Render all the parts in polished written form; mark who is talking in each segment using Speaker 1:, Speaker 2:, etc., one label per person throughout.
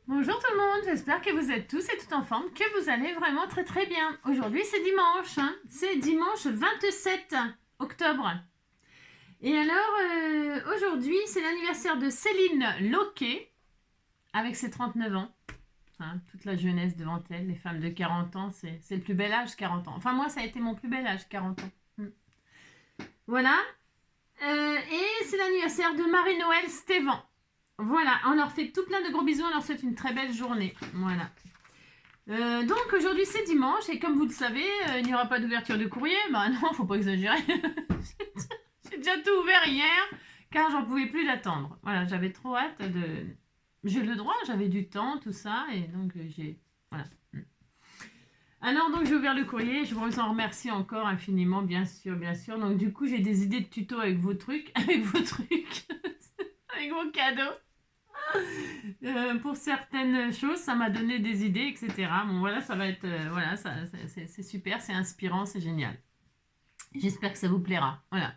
Speaker 1: Bonjour tout le monde, j'espère que vous êtes tous et toutes en forme, que vous allez vraiment très très bien. Aujourd'hui c'est dimanche, c'est dimanche 27 octobre. Et alors aujourd'hui c'est l'anniversaire de Céline Loquet avec ses 39 ans. Toute la jeunesse devant elle, les femmes de 40 ans, c'est le plus bel âge 40 ans. Enfin moi ça a été mon plus bel âge 40 ans. Voilà. Et c'est l'anniversaire de Marie-Noël Stévan. Voilà, on leur fait tout plein de gros bisous, on leur souhaite une très belle journée. Voilà. Donc aujourd'hui c'est dimanche et comme vous le savez, il n'y aura pas d'ouverture de courrier. Bah non, faut pas exagérer. J'ai déjà tout ouvert hier car j'en pouvais plus d'attendre. Voilà, j'avais trop hâte de. J'ai le droit, j'avais du temps, tout ça et donc j'ai. Voilà. Alors donc j'ai ouvert le courrier, je vous en remercie encore infiniment, bien sûr, bien sûr. Donc du coup j'ai des idées de tutos avec vos trucs, avec vos avec vos cadeaux. Pour certaines choses, ça m'a donné des idées, etc. Bon, voilà, ça va être, voilà, c'est super, c'est inspirant, c'est génial. J'espère que ça vous plaira. Voilà.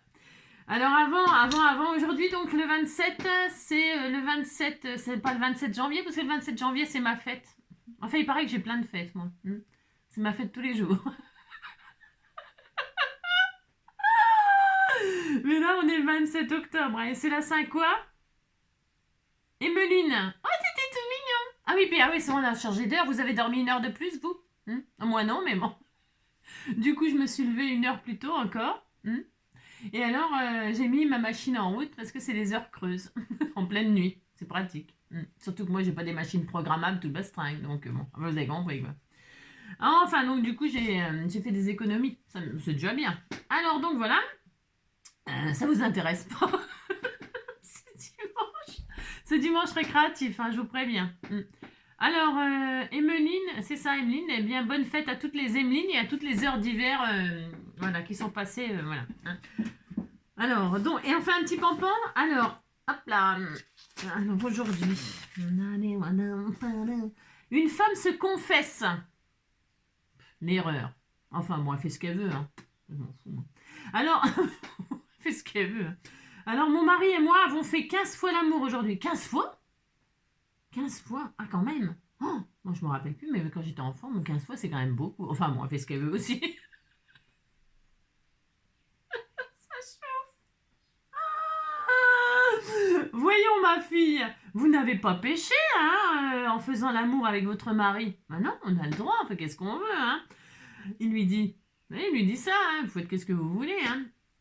Speaker 1: Alors avant, aujourd'hui, donc le 27, c'est le 27, c'est pas le 27 janvier, parce que le 27 janvier, c'est ma fête. Enfin, il paraît que j'ai plein de fêtes, moi. C'est ma fête tous les jours. Mais là, on est le 27 octobre, et c'est la Saint quoi? Emeline. Oh, t'étais tout mignon. Ah oui, puis ah oui, c'est on a changé d'heure. Vous avez dormi une heure de plus, vous? Moi non, mais bon. Du coup, je me suis levée une heure plus tôt encore. Et alors, j'ai mis ma machine en route parce que c'est les heures creuses, en pleine nuit. C'est pratique. Surtout que moi, j'ai pas des machines programmables tout bastringue. Donc, bon, vous avez compris, quoi. Enfin, donc, du coup, j'ai fait des économies. C'est déjà bien. Alors, donc, voilà. Ça vous intéresse pas? C'est dimanche récréatif, je vous préviens. Alors, Emeline, c'est ça, Emeline. Eh bien, bonne fête à toutes les Emelines et à toutes les heures d'hiver voilà, qui sont passées. Voilà. Alors, donc, et on fait un petit pampan. Alors, hop là. Alors, aujourd'hui, une femme se confesse l'erreur. Enfin, bon, elle fait ce qu'elle veut. Je m'en fous. Alors, elle fait ce qu'elle veut. Alors, mon mari et moi avons fait 15 fois l'amour aujourd'hui. 15 fois 15 fois. Ah, quand même. Oh, moi, je me rappelle plus, mais quand j'étais enfant, 15 fois, c'est quand même beaucoup. Enfin, bon, elle fait ce qu'elle veut aussi. Ça chauffe. Voyons, ma fille, vous n'avez pas péché, en faisant l'amour avec votre mari. Ben non, on a le droit, on fait qu'est-ce qu'on veut, il lui dit ça, vous faites qu'est-ce que vous voulez,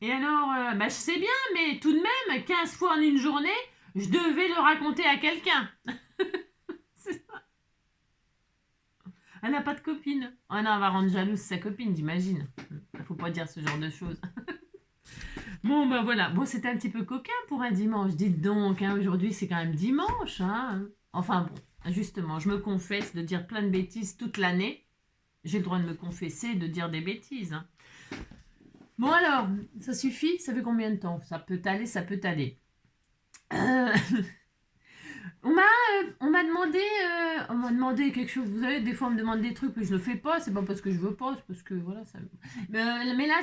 Speaker 1: Et alors, je sais bien, mais tout de même, 15 fois en une journée, je devais le raconter à quelqu'un. Elle n'a pas de copine. Oh non, elle va rendre jalouse sa copine, j'imagine. Faut pas dire ce genre de choses. Bon, ben voilà. Bon, c'était un petit peu coquin pour un dimanche. Dites donc, aujourd'hui, c'est quand même dimanche. Enfin bon, justement, je me confesse de dire plein de bêtises toute l'année. J'ai le droit de me confesser, de dire des bêtises. Bon alors, ça suffit? Ça fait combien de temps? Ça peut aller, ça peut aller. On m'a demandé quelque chose. Vous savez, des fois on me demande des trucs que je ne fais pas. C'est pas parce que je veux pas, c'est parce que voilà. Mais là,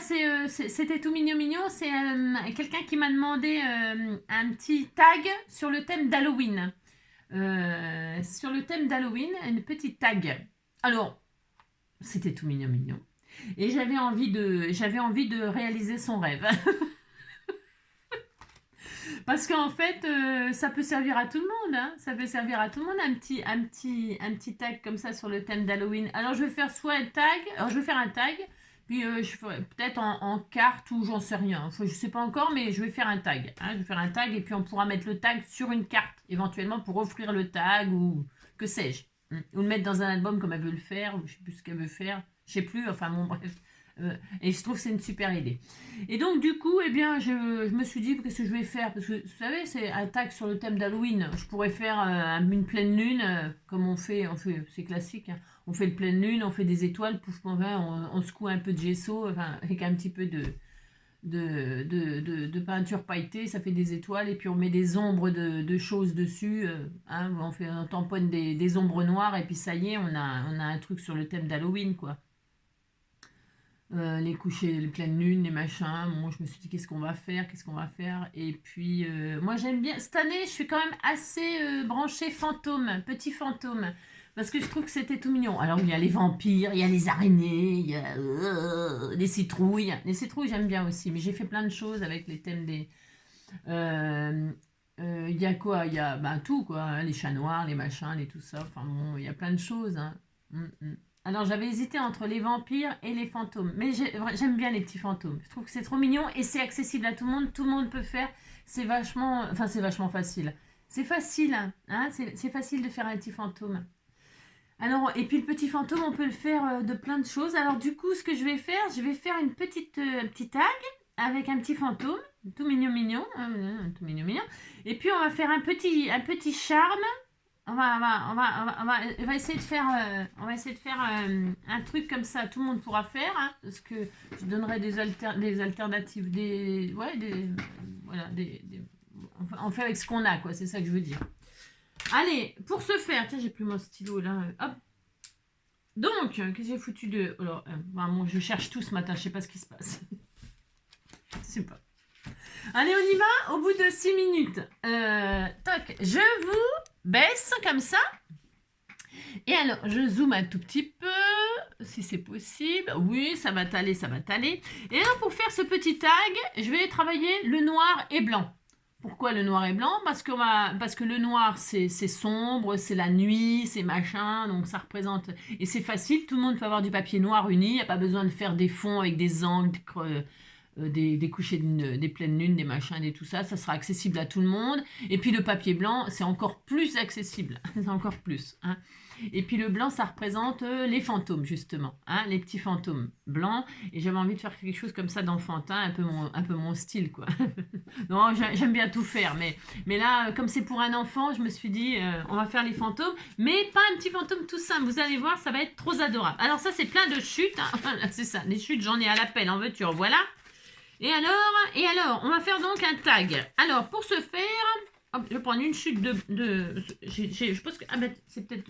Speaker 1: c'était tout mignon mignon. C'est quelqu'un qui m'a demandé un petit tag sur le thème d'Halloween. Sur le thème d'Halloween, une petite tag. Alors, c'était tout mignon mignon. Et j'avais envie de réaliser son rêve. Parce qu'en fait, ça peut servir à tout le monde. Ça peut servir à tout le monde un petit tag comme ça sur le thème d'Halloween. Alors je vais faire soit un tag, alors je vais faire un tag, puis je ferai peut-être en carte ou j'en sais rien. Enfin, je sais pas encore, mais je vais faire un tag. Je vais faire un tag et puis on pourra mettre le tag sur une carte éventuellement pour offrir le tag ou que sais-je. Ou le mettre dans un album comme elle veut le faire, ou je sais plus ce qu'elle veut faire. Je sais plus, enfin bon bref. Et je trouve que c'est une super idée. Et donc du coup, eh bien, je me suis dit qu'est-ce que je vais faire parce que vous savez, c'est un tag sur le thème d'Halloween. Je pourrais faire une pleine lune, comme on fait, c'est classique. On fait le pleine lune, on fait des étoiles, pouf, on secoue un peu de gesso, avec un petit peu de peinture pailletée, ça fait des étoiles et puis on met des ombres de choses dessus. On tamponne des ombres noires et puis ça y est, on a un truc sur le thème d'Halloween quoi. les couchers, les pleines lunes, les machins. Bon, je me suis dit qu'est-ce qu'on va faire, qu'est-ce qu'on va faire. Et puis, moi j'aime bien. Cette année, je suis quand même assez branchée fantôme, petit fantôme. Parce que je trouve que c'était tout mignon. Alors, il y a les vampires, il y a les araignées, il y a les citrouilles. Les citrouilles, j'aime bien aussi. Mais j'ai fait plein de choses avec les thèmes des... Il y a quoi? Il y a bah, tout, quoi. Hein, les chats noirs, les machins, les tout ça. Enfin, bon, il y a plein de choses. Hein. Alors, j'avais hésité entre les vampires et les fantômes. Mais j'aime bien les petits fantômes. Je trouve que c'est trop mignon et c'est accessible à tout le monde. Tout le monde peut faire. C'est vachement... Enfin, c'est vachement facile. C'est facile. Hein, c'est facile de faire un petit fantôme. Alors, et puis le petit fantôme, on peut le faire de plein de choses. Alors, du coup, ce que je vais faire une petite tag avec un petit fantôme, tout mignon, mignon, tout mignon, mignon. Et puis, on va faire un petit charme. On va essayer de faire, un truc comme ça. Tout le monde pourra faire, hein, parce que je donnerai des alternatives, on fait avec ce qu'on a, quoi. C'est ça que je veux dire. Allez, pour ce faire, tiens, j'ai plus mon stylo là. Hop. Donc, qu'est-ce que j'ai foutu de. Alors, bon, je cherche tout ce matin, je sais pas ce qui se passe. Je sais pas. Allez, on y va au bout de 6 minutes. Toc, je vous baisse comme ça. Et alors, je zoome un tout petit peu, si c'est possible. Oui, ça va t'aller, ça va t'aller. Et alors, pour faire ce petit tag, je vais travailler le noir et blanc. Pourquoi le noir et blanc? Parce que le noir, c'est sombre, c'est la nuit, c'est machin, donc ça représente... Et c'est facile, tout le monde peut avoir du papier noir uni, il n'y a pas besoin de faire des fonds avec des encres, des couchers, des pleines lunes, des machins, et tout ça, ça sera accessible à tout le monde. Et puis le papier blanc, c'est encore plus accessible, c'est encore plus. Hein. Et puis le blanc, ça représente les fantômes, justement, hein, les petits fantômes blancs. Et j'avais envie de faire quelque chose comme ça d'enfantin, un peu mon style, quoi. Non, j'aime bien tout faire, mais là, comme c'est pour un enfant, je me suis dit, on va faire les fantômes, mais pas un petit fantôme tout simple. Vous allez voir, ça va être trop adorable. Alors ça, c'est plein de chutes, hein. C'est ça, les chutes, j'en ai à l'appel, en veux-tu, voilà. Et alors, on va faire donc un tag. Alors, pour ce faire, hop, je vais prendre une chute je pense que, c'est peut-être...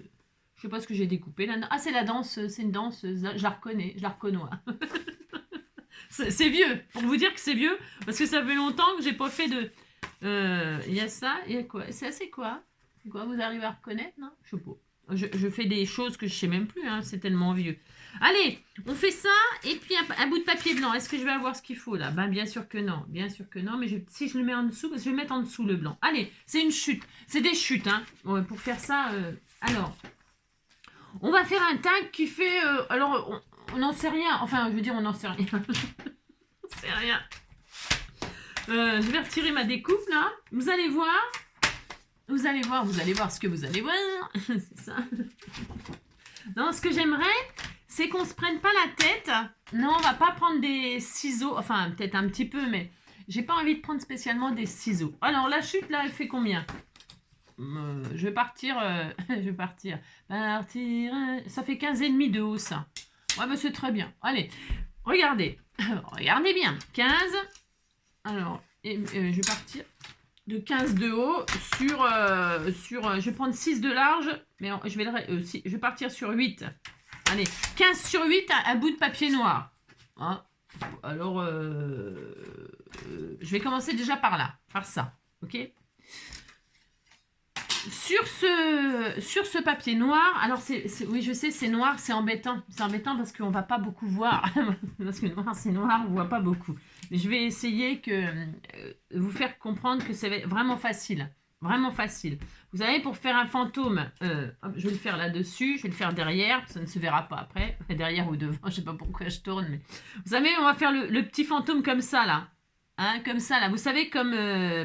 Speaker 1: Je sais pas ce que j'ai découpé là. Ah, c'est la danse, c'est une danse, je la reconnais, je la reconnais. C'est vieux, pour vous dire que c'est vieux, parce que ça fait longtemps que j'ai pas fait de... Il y a ça, il y a quoi? C'est quoi? C'est quoi? Vous arrivez à reconnaître? Non? Je sais pas. Je fais des choses que je sais même plus, hein, c'est tellement vieux. Allez, on fait ça, et puis un bout de papier blanc. Est-ce que je vais avoir ce qu'il faut là? Ben bien sûr que non, mais si je le mets en dessous, parce que je vais mettre en dessous le blanc. Allez, c'est une chute, c'est des chutes, hein. Ouais, pour faire ça, alors... On va faire un tag qui fait... alors, on n'en sait rien. Enfin, je veux dire, on n'en sait rien. On sait rien. Je vais retirer ma découpe, là. Vous allez voir ce que vous allez voir. C'est ça. Non, ce que j'aimerais, c'est qu'on ne se prenne pas la tête. Non, on va pas prendre des ciseaux. Enfin, peut-être un petit peu, mais j'ai pas envie de prendre spécialement des ciseaux. Alors, la chute, là, elle fait combien ? Je vais partir. Ça fait 15,5 de haut, ça. Ouais, bah c'est très bien. Allez, regardez. Regardez bien. 15. Alors, je vais partir de 15 de haut sur... je vais prendre 6 de large. Mais je vais partir sur 8. Allez, 15 sur 8, un bout de papier noir. Hein. Alors, je vais commencer déjà par là. Par ça. Ok ? Sur ce papier noir, alors oui, je sais, c'est noir, c'est embêtant. C'est embêtant parce qu'on ne va pas beaucoup voir. Parce que noir, c'est noir, on ne voit pas beaucoup. Mais je vais essayer vous faire comprendre que c'est vraiment facile. Vraiment facile. Vous savez, pour faire un fantôme, je vais le faire là-dessus, je vais le faire derrière, ça ne se verra pas après. Derrière ou devant, je ne sais pas pourquoi je tourne. Mais... Vous savez, on va faire le petit fantôme comme ça, là. Hein, comme ça, là. Vous savez, comme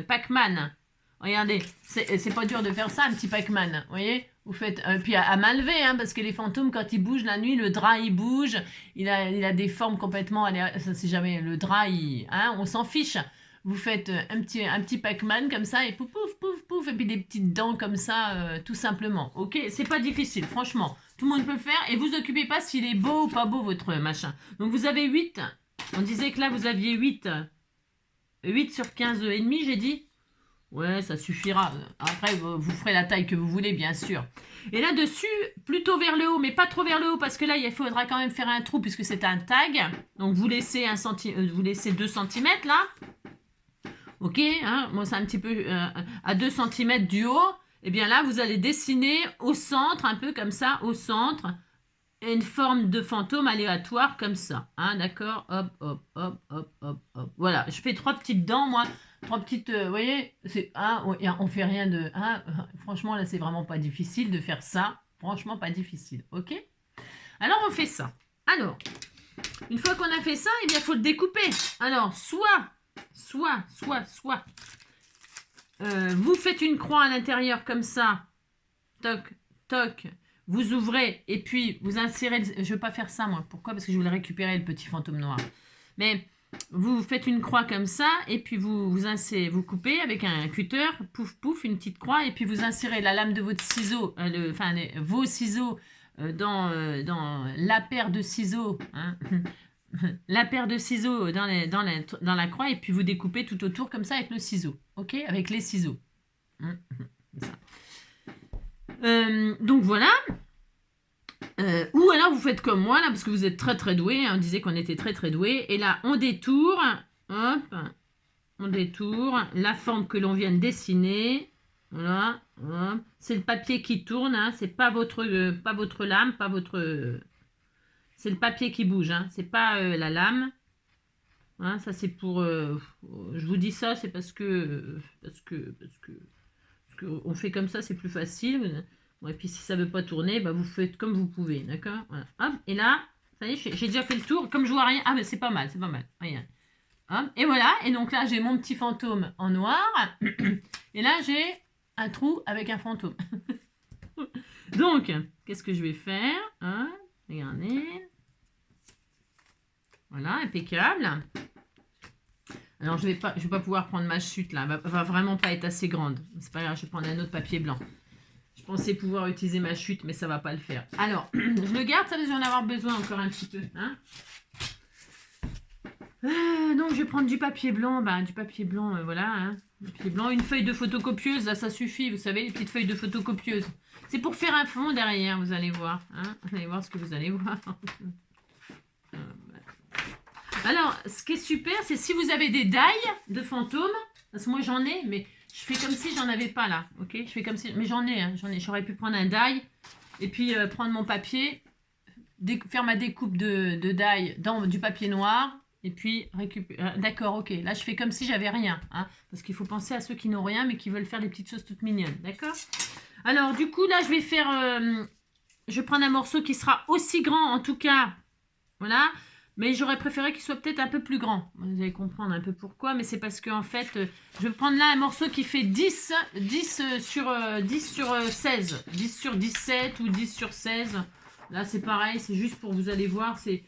Speaker 1: Pac-Man. Regardez, c'est pas dur de faire ça, un petit Pac-Man, vous voyez? Vous faites, puis à main levée, hein, parce que les fantômes, quand ils bougent la nuit, le drap, il bouge, il a des formes complètement, ça c'est jamais, le drap, hein, on s'en fiche. Vous faites un petit Pac-Man comme ça, et pouf, pouf, pouf, pouf, et puis des petites dents comme ça, tout simplement. Ok, c'est pas difficile, franchement. Tout le monde peut le faire, et vous occupez pas s'il est beau ou pas beau, votre machin. Donc vous avez 8, on disait que là, vous aviez 8 sur 15 et demi, j'ai dit. Ouais, ça suffira. Après, vous ferez la taille que vous voulez, bien sûr. Et là-dessus, plutôt vers le haut, mais pas trop vers le haut, parce que là, il faudra quand même faire un trou, puisque c'est un tag. Donc, vous laissez, vous laissez 2 cm, là. Ok, hein, moi, c'est un petit peu à 2 cm du haut. Et bien là, vous allez dessiner au centre, un peu comme ça, au centre, une forme de fantôme aléatoire, comme ça. Hein, d'accord? Hop, hop, hop, hop, hop, hop. Voilà, je fais 3 petites dents, moi. 3 petites, vous voyez, on fait rien de... Hein, franchement, là, c'est vraiment pas difficile de faire ça. Franchement, pas difficile, ok? Alors, on fait ça. Alors, une fois qu'on a fait ça, eh bien, il faut le découper. Alors, soit, vous faites une croix à l'intérieur, comme ça. Toc, toc. Vous ouvrez, et puis, vous insérez... Je ne vais pas faire ça, moi. Pourquoi? Parce que je voulais récupérer le petit fantôme noir. Mais... Vous faites une croix comme ça, et puis vous coupez avec un cutter, pouf pouf, une petite croix, et puis vous insérez la lame de votre ciseau, vos ciseaux dans la paire de ciseaux, hein, la paire de ciseaux dans la croix, et puis vous découpez tout autour comme ça avec le ciseau, ok? Avec les ciseaux. Donc voilà. Ou alors vous faites comme moi là, parce que vous êtes très très doué, hein, on disait qu'on était très très doué, et là on détourne, hop, on détourne la forme que l'on vient de dessiner, voilà, c'est le papier qui tourne, hein, c'est pas votre lame, c'est le papier qui bouge, hein, c'est pas la lame, hein, ça c'est pour, je vous dis ça, c'est parce que on fait comme ça, c'est plus facile. Bon, et puis si ça ne veut pas tourner, bah, vous faites comme vous pouvez, d'accord? Voilà. Hop, et là, ça y est, j'ai déjà fait le tour. Comme je vois rien, ah mais c'est pas mal, c'est pas mal. Regarde. Hop, et voilà, et donc là j'ai mon petit fantôme en noir, et là j'ai un trou avec un fantôme. Donc, qu'est-ce que je vais faire? Hein, regardez. Voilà, impeccable. Alors je vais pas pouvoir prendre ma chute là, elle va vraiment pas être assez grande. C'est pas grave, je vais prendre un autre papier blanc. Je pensais pouvoir utiliser ma chute, mais ça va pas le faire. Alors, je le garde, ça, je vais en avoir besoin encore un petit peu. Hein, donc, je vais prendre du papier blanc. Du papier blanc, voilà. Hein, papier blanc, une feuille de photocopieuse, là, ça suffit. Vous savez, les petites feuilles de photocopieuse. C'est pour faire un fond derrière, vous allez voir. Hein, vous allez voir ce que vous allez voir. Alors, ce qui est super, c'est si vous avez des dailles de fantômes. Parce que moi, j'en ai, mais... Je fais comme si j'en avais pas là, ok? Je fais comme si, mais j'en ai. J'aurais pu prendre un die et puis prendre mon papier, faire ma découpe de die dans du papier noir et puis récupérer. D'accord, ok. Là, je fais comme si j'avais rien, hein, parce qu'il faut penser à ceux qui n'ont rien mais qui veulent faire des petites choses toutes mignonnes, d'accord? Alors, du coup, là, je vais faire. Je vais prendre un morceau qui sera aussi grand, en tout cas, voilà. Mais j'aurais préféré qu'il soit peut-être un peu plus grand. Vous allez comprendre un peu pourquoi. Mais c'est parce que en fait, je vais prendre là un morceau qui fait 10 sur 16. 10 sur 17 ou 10 sur 16. Là, c'est pareil. C'est juste pour, vous allez voir, c'est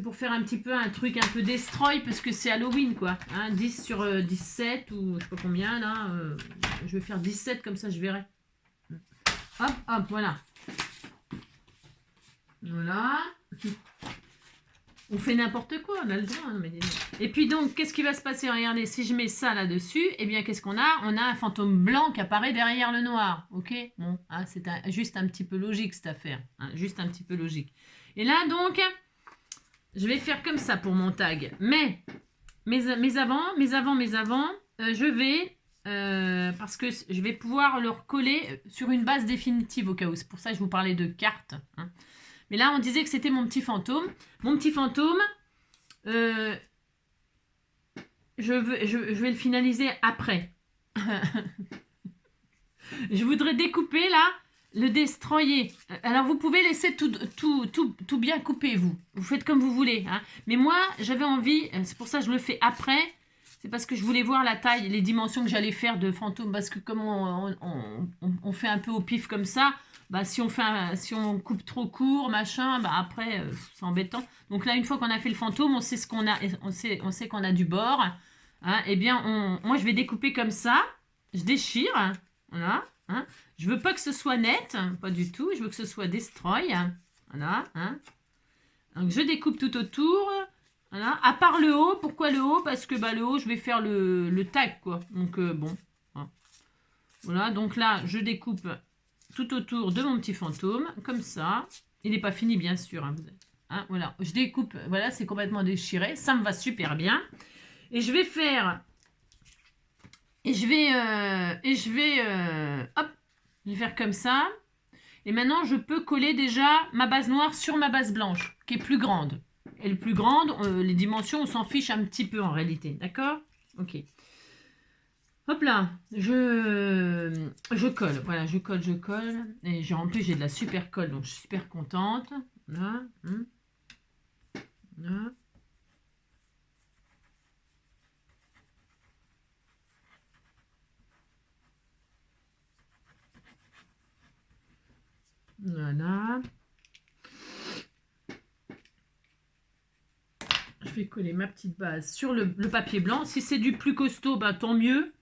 Speaker 1: pour faire un petit peu un truc un peu destroy. Parce que c'est Halloween, quoi. Hein, 10 sur 17 ou je sais pas combien, là. Je vais faire 17, comme ça, je verrai. Hop, hop, voilà. Voilà. On fait n'importe quoi, on a le droit. Mais... Et puis donc, qu'est-ce qui va se passer? Regardez, si je mets ça là-dessus, eh bien, qu'est-ce qu'on a? On a un fantôme blanc qui apparaît derrière le noir. Ok? Bon, hein, c'est juste un petit peu logique, cette affaire. Hein, juste un petit peu logique. Et là, donc, je vais faire comme ça pour mon tag. Mais, mes avant, je vais... parce que je vais pouvoir le recoller sur une base définitive au cas où. C'est pour ça que je vous parlais de cartes. Hein. Mais là, on disait que c'était mon petit fantôme. Mon petit fantôme, je vais le finaliser après. Je voudrais découper là, le destroyer. Alors, vous pouvez laisser tout bien couper, vous. Vous faites comme vous voulez. Hein. Mais moi, j'avais envie, c'est pour ça que je le fais après. C'est parce que je voulais voir la taille, les dimensions que j'allais faire de fantôme. Parce que comme on fait un peu au pif comme ça, bah, si on coupe trop court, machin, bah, après, c'est embêtant. Donc là, une fois qu'on a fait le fantôme, on sait ce qu'on a, on sait qu'on a du bord. Hein, eh bien, moi, je vais découper comme ça. Je déchire. Voilà. Hein. Je veux pas que ce soit net, pas du tout. Je veux que ce soit destroy. Voilà. Hein. Donc, je découpe tout autour. Voilà. À part le haut. Pourquoi le haut? Parce que bah, le haut, je vais faire le tag, quoi. Donc, bon. Voilà, donc là, je découpe tout autour de mon petit fantôme, comme ça. Il n'est pas fini, bien sûr. Hein, voilà, je découpe, voilà, c'est complètement déchiré. Ça me va super bien. Et je vais faire... hop, je vais faire comme ça. Et maintenant, je peux coller déjà ma base noire sur ma base blanche, qui est plus grande. Et le plus grande, les dimensions, on s'en fiche un petit peu en réalité. D'accord? Ok. Hop là, je colle. Voilà, je colle. Et en plus, j'ai de la super colle, donc je suis super contente. Là. Là. Voilà. Je vais coller ma petite base sur le papier blanc. Si c'est du plus costaud, bah, tant mieux.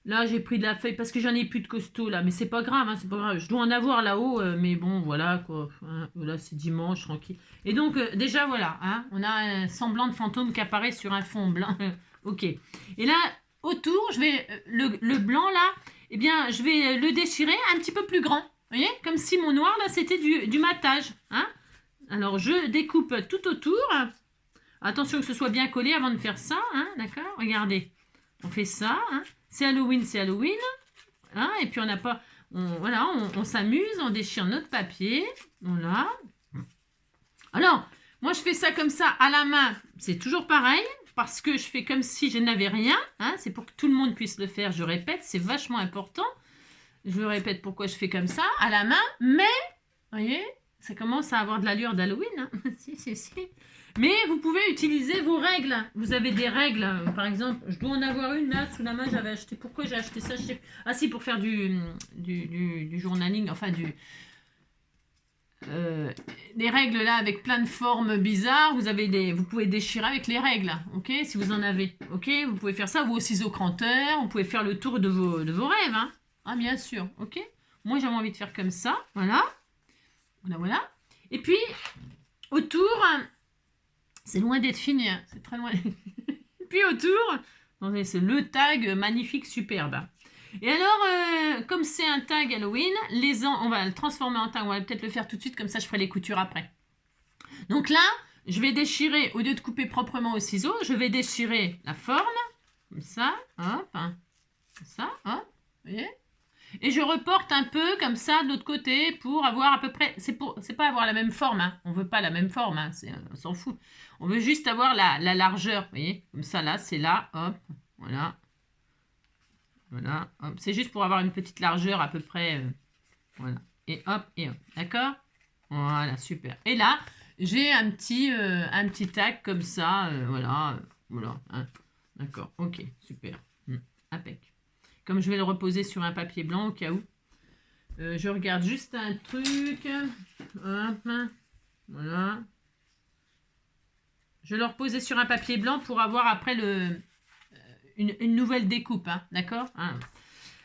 Speaker 1: Là, j'ai pris de la feuille parce que j'en ai plus de costaud là. Mais c'est pas grave, hein, c'est pas grave. Je dois en avoir là-haut, mais bon, voilà quoi. Hein, là, c'est dimanche, tranquille. Et donc, déjà, voilà. Hein, on a un semblant de fantôme qui apparaît sur un fond blanc. Ok. Et là, autour, je vais le blanc là, eh bien, je vais le déchirer un petit peu plus grand. Vous voyez? Comme si mon noir là, c'était du matage. Hein. Alors, je découpe tout autour. Attention que ce soit bien collé avant de faire ça, hein, d'accord? Regardez, on fait ça, hein. C'est Halloween, hein, et puis on n'a pas, voilà, on s'amuse, on déchire notre papier, voilà. Alors, moi je fais ça comme ça à la main, c'est toujours pareil, parce que je fais comme si je n'avais rien, hein, c'est pour que tout le monde puisse le faire, je répète, c'est vachement important. Je répète pourquoi je fais comme ça, à la main, mais, vous voyez, ça commence à avoir de l'allure d'Halloween, hein. Si. Mais vous pouvez utiliser vos règles. Vous avez des règles. Par exemple, je dois en avoir une là sous la main. J'avais acheté. Pourquoi j'ai acheté ça? Ah si, pour faire du journaling. Enfin, des règles là avec plein de formes bizarres. Vous pouvez déchirer avec les règles. Ok, si vous en avez. Ok, vous pouvez faire ça. Ou au ciseau cranteur. Vous pouvez faire le tour de vos rêves. Hein. Ah, bien sûr. Ok. Moi, j'avais envie de faire comme ça. Voilà. Voilà. Et puis, autour... C'est loin d'être fini, hein. C'est très loin. Puis autour, c'est le tag magnifique, superbe. Et alors, comme c'est un tag Halloween, on va le transformer en tag. On va peut-être le faire tout de suite, comme ça je ferai les coutures après. Donc là, je vais déchirer, au lieu de couper proprement au ciseau, je vais déchirer la forme, comme ça, hop, comme ça, hop, vous voyez? Et je reporte un peu comme ça de l'autre côté pour avoir à peu près... C'est pas avoir la même forme, hein. On veut pas la même forme, hein. On s'en fout. On veut juste avoir la largeur, vous voyez. Comme ça, là, c'est là, hop, voilà. Voilà, hop. C'est juste pour avoir une petite largeur à peu près, voilà. Et hop, d'accord? Voilà, super. Et là, j'ai un petit tag comme ça, voilà, hein. D'accord, ok, super. Impec. Comme je vais le reposer sur un papier blanc au cas où. Je regarde juste un truc. Hop. Voilà. Je vais le reposer sur un papier blanc pour avoir après une nouvelle découpe. Hein, d'accord? Hein.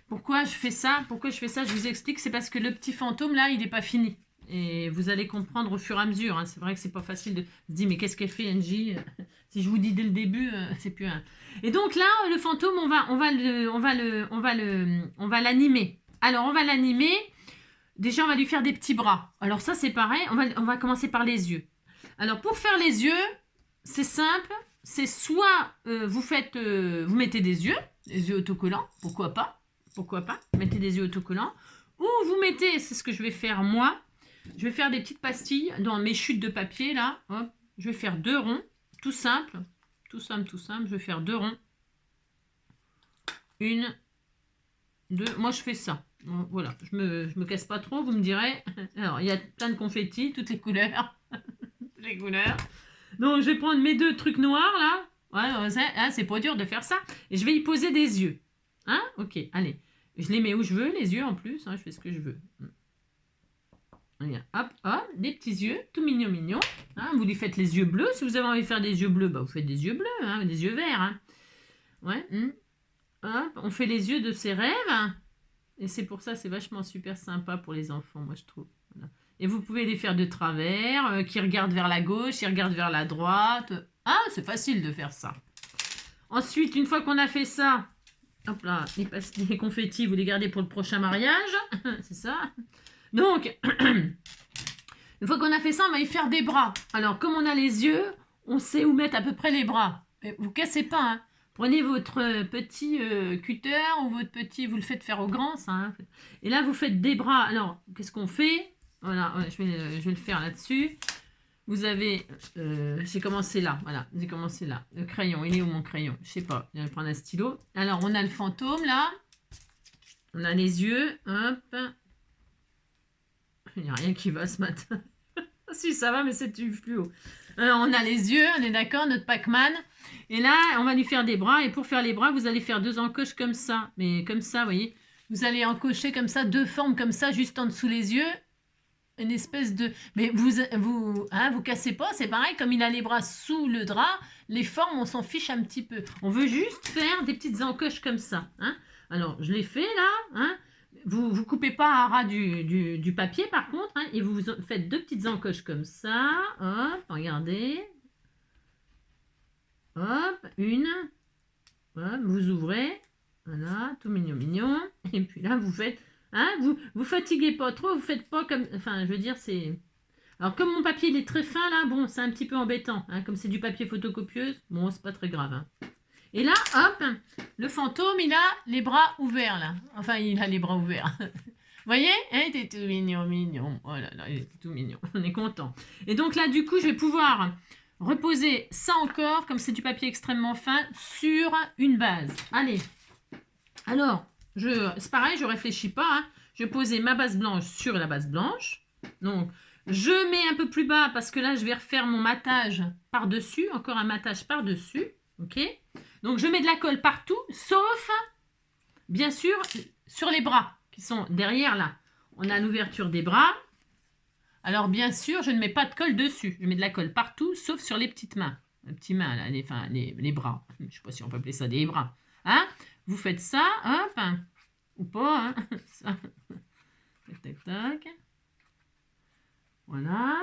Speaker 1: Pourquoi je fais ça? Je vous explique. C'est parce que le petit fantôme, là, il n'est pas fini. Et vous allez comprendre au fur et à mesure. Hein. C'est vrai que c'est pas facile de se dire, mais qu'est-ce qu'elle fait, NJ? Si je vous dis dès le début, c'est plus un... Et donc là, le fantôme, on va l'animer. Alors, on va l'animer. Déjà, on va lui faire des petits bras. Alors ça, c'est pareil. On va commencer par les yeux. Alors, pour faire les yeux, c'est simple. C'est soit vous mettez des yeux autocollants. Pourquoi pas? Mettez des yeux autocollants. Ou vous mettez, c'est ce que je vais faire moi. Je vais faire des petites pastilles dans mes chutes de papier, là. Hop. Je vais faire 2 ronds. Tout simple. Je vais faire 2 ronds. 1, 2. Moi, je fais ça. Voilà. Je me casse pas trop, vous me direz. Alors, il y a plein de confettis, toutes les couleurs. Donc, je vais prendre mes 2 trucs noirs, là. Ouais, c'est pas dur de faire ça. Et je vais y poser des yeux. Hein? Ok, allez. Je les mets où je veux, les yeux en plus. Hein, je fais ce que je veux. Hop, des petits yeux, tout mignons. Hein, vous lui faites les yeux bleus. Si vous avez envie de faire des yeux bleus, bah, vous faites des yeux bleus, hein, des yeux verts. Hein. Ouais. Hop, on fait les yeux de ses rêves. Et c'est pour ça, c'est vachement super sympa pour les enfants, moi je trouve. Voilà. Et vous pouvez les faire de travers, qui regardent vers la gauche, qui regardent vers la droite. Ah, c'est facile de faire ça. Ensuite, une fois qu'on a fait ça, Hop là, les confettis, vous les gardez pour le prochain mariage. C'est ça. Donc, une fois qu'on a fait ça, on va y faire des bras. Alors, comme on a les yeux, on sait où mettre à peu près les bras. Et vous cassez pas, hein. Prenez votre petit cutter ou votre petit... Vous le faites faire au grand, ça. Hein. Et là, vous faites des bras. Alors, qu'est-ce qu'on fait? Voilà, ouais, je vais le faire là-dessus. Vous avez... j'ai commencé là. Voilà, j'ai commencé là. Le crayon, il est où mon crayon? Je sais pas. Je vais prendre un stylo. Alors, on a le fantôme, là. On a les yeux. Hop. Il n'y a rien qui va ce matin. Si, ça va, mais c'est du fluo. Alors, on a les yeux, on est d'accord, notre Pac-Man. Et là, on va lui faire des bras. Et pour faire les bras, vous allez faire 2 encoches comme ça. Mais comme ça, vous voyez. Vous allez encocher comme ça, 2 formes comme ça, juste en dessous les yeux. Une espèce de... Mais vous cassez pas, c'est pareil. Comme il a les bras sous le drap, les formes, on s'en fiche un petit peu. On veut juste faire des petites encoches comme ça. Hein. Alors, je l'ai fait là. Hein. Vous coupez pas à ras du papier par contre, hein, et vous faites 2 petites encoches comme ça. Hop, regardez. Hop, une. Hop, vous ouvrez. Voilà, tout mignon, mignon. Et puis là, vous faites... Hein, vous fatiguez pas trop, vous faites pas comme... Enfin, je veux dire, c'est... Alors, comme mon papier, il est très fin là, bon, c'est un petit peu embêtant. Hein, comme c'est du papier photocopieuse, bon, c'est pas très grave. Hein. Et là, hop, le fantôme, il a les bras ouverts, là. Enfin, il a les bras ouverts. Vous voyez? Il était tout mignon, mignon. Oh là là, il était tout mignon. On est content. Et donc là, du coup, je vais pouvoir reposer ça encore, comme c'est du papier extrêmement fin, sur une base. Allez. Alors, c'est pareil, je ne réfléchis pas. Hein. Je vais poser ma base blanche sur la base blanche. Donc, je mets un peu plus bas parce que là, je vais refaire mon matage par-dessus. Encore un matage par-dessus. OK? Donc, je mets de la colle partout, sauf, bien sûr, sur les bras qui sont derrière là. On a l'ouverture des bras. Alors, bien sûr, je ne mets pas de colle dessus. Je mets de la colle partout, sauf sur les petites mains. Les petites mains, là, les bras. Je ne sais pas si on peut appeler ça des bras. Hein? Vous faites ça, hop, ou pas, hein? Ça. Tac, tac, tac. Voilà.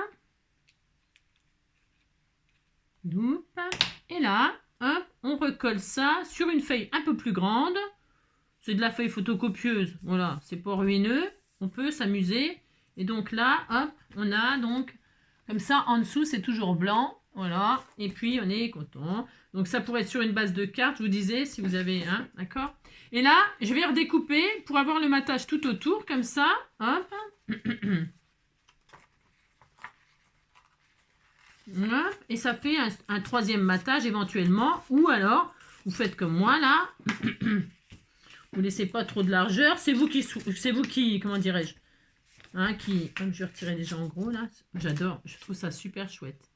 Speaker 1: Doup. Et là, hop, on recolle ça sur une feuille un peu plus grande. C'est de la feuille photocopieuse. Voilà, c'est pas ruineux. On peut s'amuser. Et donc là, hop, on a donc, comme ça, en dessous, c'est toujours blanc. Voilà. Et puis, on est content. Donc, ça pourrait être sur une base de carte, je vous disais, si vous avez un, d'accord? Et là, je vais redécouper pour avoir le matage tout autour, comme ça. Hop. Hop. Et ça fait un 3e matage éventuellement. Ou alors, vous faites comme moi, là. Vous ne laissez pas trop de largeur. C'est vous qui, comment dirais-je, hein, comme je vais retirer déjà en gros, là. J'adore, je trouve ça super chouette.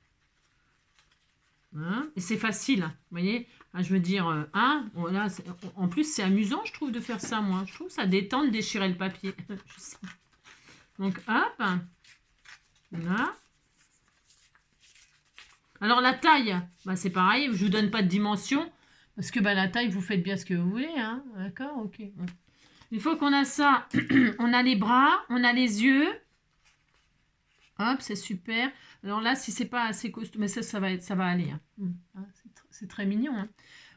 Speaker 1: Hein, et c'est facile, vous voyez, hein, je veux dire, hein, voilà, en plus c'est amusant, je trouve, de faire ça, moi. Je trouve ça détend de déchirer le papier. Donc, hop, là. Alors, la taille, bah, c'est pareil, je ne vous donne pas de dimension, parce que bah, la taille, vous faites bien ce que vous voulez, hein, d'accord, ok. Une fois qu'on a ça, on a les bras, on a les yeux. Hop, c'est super. Alors là, si c'est pas assez costaud, mais ça va aller. Hein. C'est très mignon. Hein.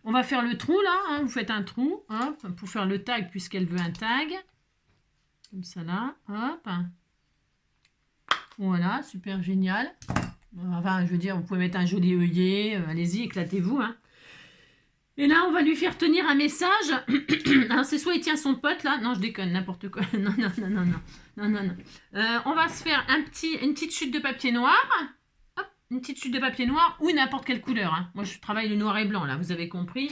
Speaker 1: On va faire le trou là. Hein. Vous faites un trou, hop, pour faire le tag puisqu'elle veut un tag. Comme ça là, hop. Voilà, super génial. Enfin, je veux dire, vous pouvez mettre un joli œillet. Allez-y, éclatez-vous. Hein. Et là, on va lui faire tenir un message. Alors, c'est soit il tient son pote, là. Non, je déconne, n'importe quoi. Non, non, non, non, non. Non, non, non. On va se faire une petite chute de papier noir. Hop, une petite chute de papier noir ou n'importe quelle couleur. Hein. Moi, je travaille le noir et blanc, là. Vous avez compris.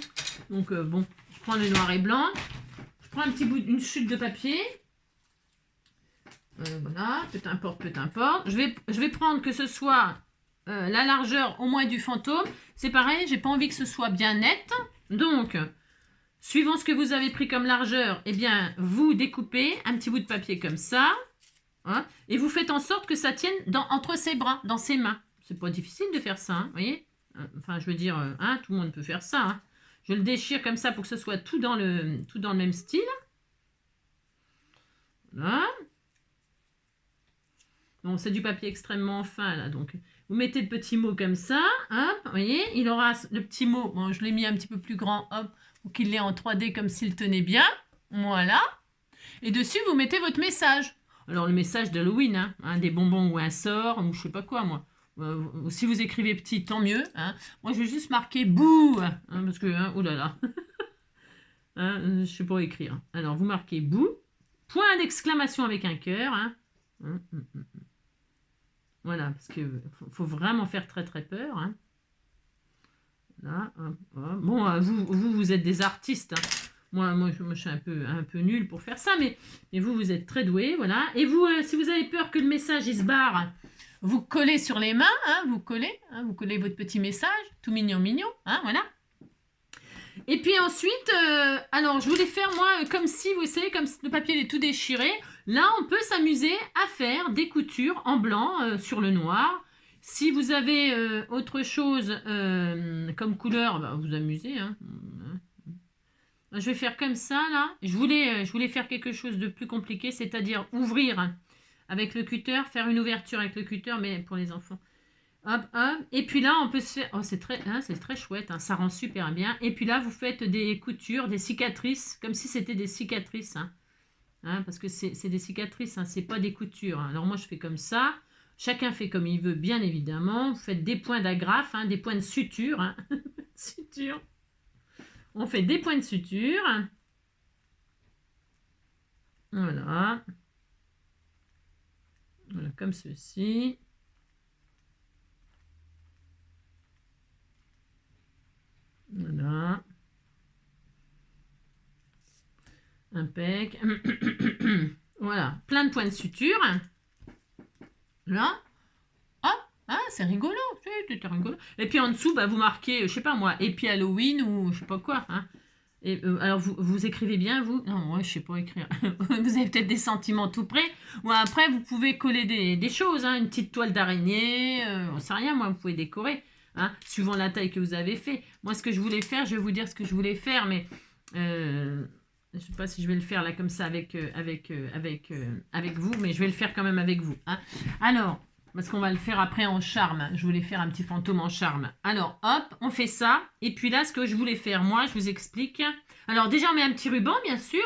Speaker 1: Donc, bon, je prends le noir et blanc. Je prends un petit bout, une chute de papier. Voilà, peu importe, peu importe. Je vais prendre que ce soit la largeur au moins du fantôme. C'est pareil, j'ai pas envie que ce soit bien net. Donc, suivant ce que vous avez pris comme largeur, eh bien, vous découpez un petit bout de papier comme ça. Hein, et vous faites en sorte que ça tienne entre ses bras, dans ses mains. C'est pas difficile de faire ça, hein, vous voyez? Enfin, je veux dire, hein, tout le monde peut faire ça. Hein. Je le déchire comme ça pour que ce soit tout dans le même style. Voilà. Bon, c'est du papier extrêmement fin, là, donc vous mettez le petit mot comme ça, hop, vous voyez, il aura le petit mot, bon, je l'ai mis un petit peu plus grand, hop, pour qu'il l'ait en 3D comme s'il tenait bien, voilà. Et dessus, vous mettez votre message. Alors, le message d'Halloween, hein, des bonbons ou un sort, ou je sais pas quoi, moi. Si vous écrivez petit, tant mieux. Hein. Moi, je vais juste marquer bouh, hein, parce que, oh là là, hein, je sais pas écrire. Alors, vous marquez bouh, point d'exclamation avec un cœur. Hein. Voilà, parce qu'il faut vraiment faire très très peur. Hein. Là, hop, hop. Bon, vous êtes des artistes. Hein. Moi, je suis un peu nulle pour faire ça, mais vous êtes très doués, voilà. Et vous, si vous avez peur que le message il se barre, vous collez sur les mains, hein, vous collez votre petit message, tout mignon, hein, voilà. Et puis ensuite, alors je voulais faire moi comme si, vous savez, comme le papier est tout déchiré. Là, on peut s'amuser à faire des coutures en blanc sur le noir. Si vous avez autre chose comme couleur, bah, vous amusez, hein. Je vais faire comme ça, là. Je voulais faire quelque chose de plus compliqué, c'est-à-dire ouvrir avec le cutter, faire une ouverture avec le cutter, mais pour les enfants. Hop, hop. Et puis là, on peut se faire... Oh, c'est très chouette, hein, ça rend super bien. Et puis là, vous faites des coutures, des cicatrices, comme si c'était des cicatrices. Hein, parce que c'est des cicatrices, hein, c'est pas des coutures. Hein. Alors moi, je fais comme ça. Chacun fait comme il veut, bien évidemment. Vous faites des points d'agrafe, hein, des points de suture. Hein. Suture. On fait des points de suture. Voilà. Voilà, comme ceci. Voilà. Impec. Voilà, plein de points de suture. Là. Hop, ah, c'est rigolo. C'est rigolo. Et puis en dessous, bah, vous marquez, je sais pas moi, Happy Halloween ou je sais pas quoi. Hein. Et, alors, vous écrivez bien, vous? Non, moi, je sais pas écrire. Vous avez peut-être des sentiments tout près. Ou après, vous pouvez coller des choses. Hein, une petite toile d'araignée. On sait rien, moi, vous pouvez décorer. Hein, suivant la taille que vous avez fait. Moi, ce que je voulais faire, je vais vous dire ce que je voulais faire, mais je sais pas si je vais le faire là comme ça avec vous, mais je vais le faire quand même avec vous. Hein. Alors, parce qu'on va le faire après en charme. Je voulais faire un petit fantôme en charme. Alors, hop, on fait ça. Et puis là, ce que je voulais faire, moi, je vous explique. Alors, déjà, on met un petit ruban, bien sûr.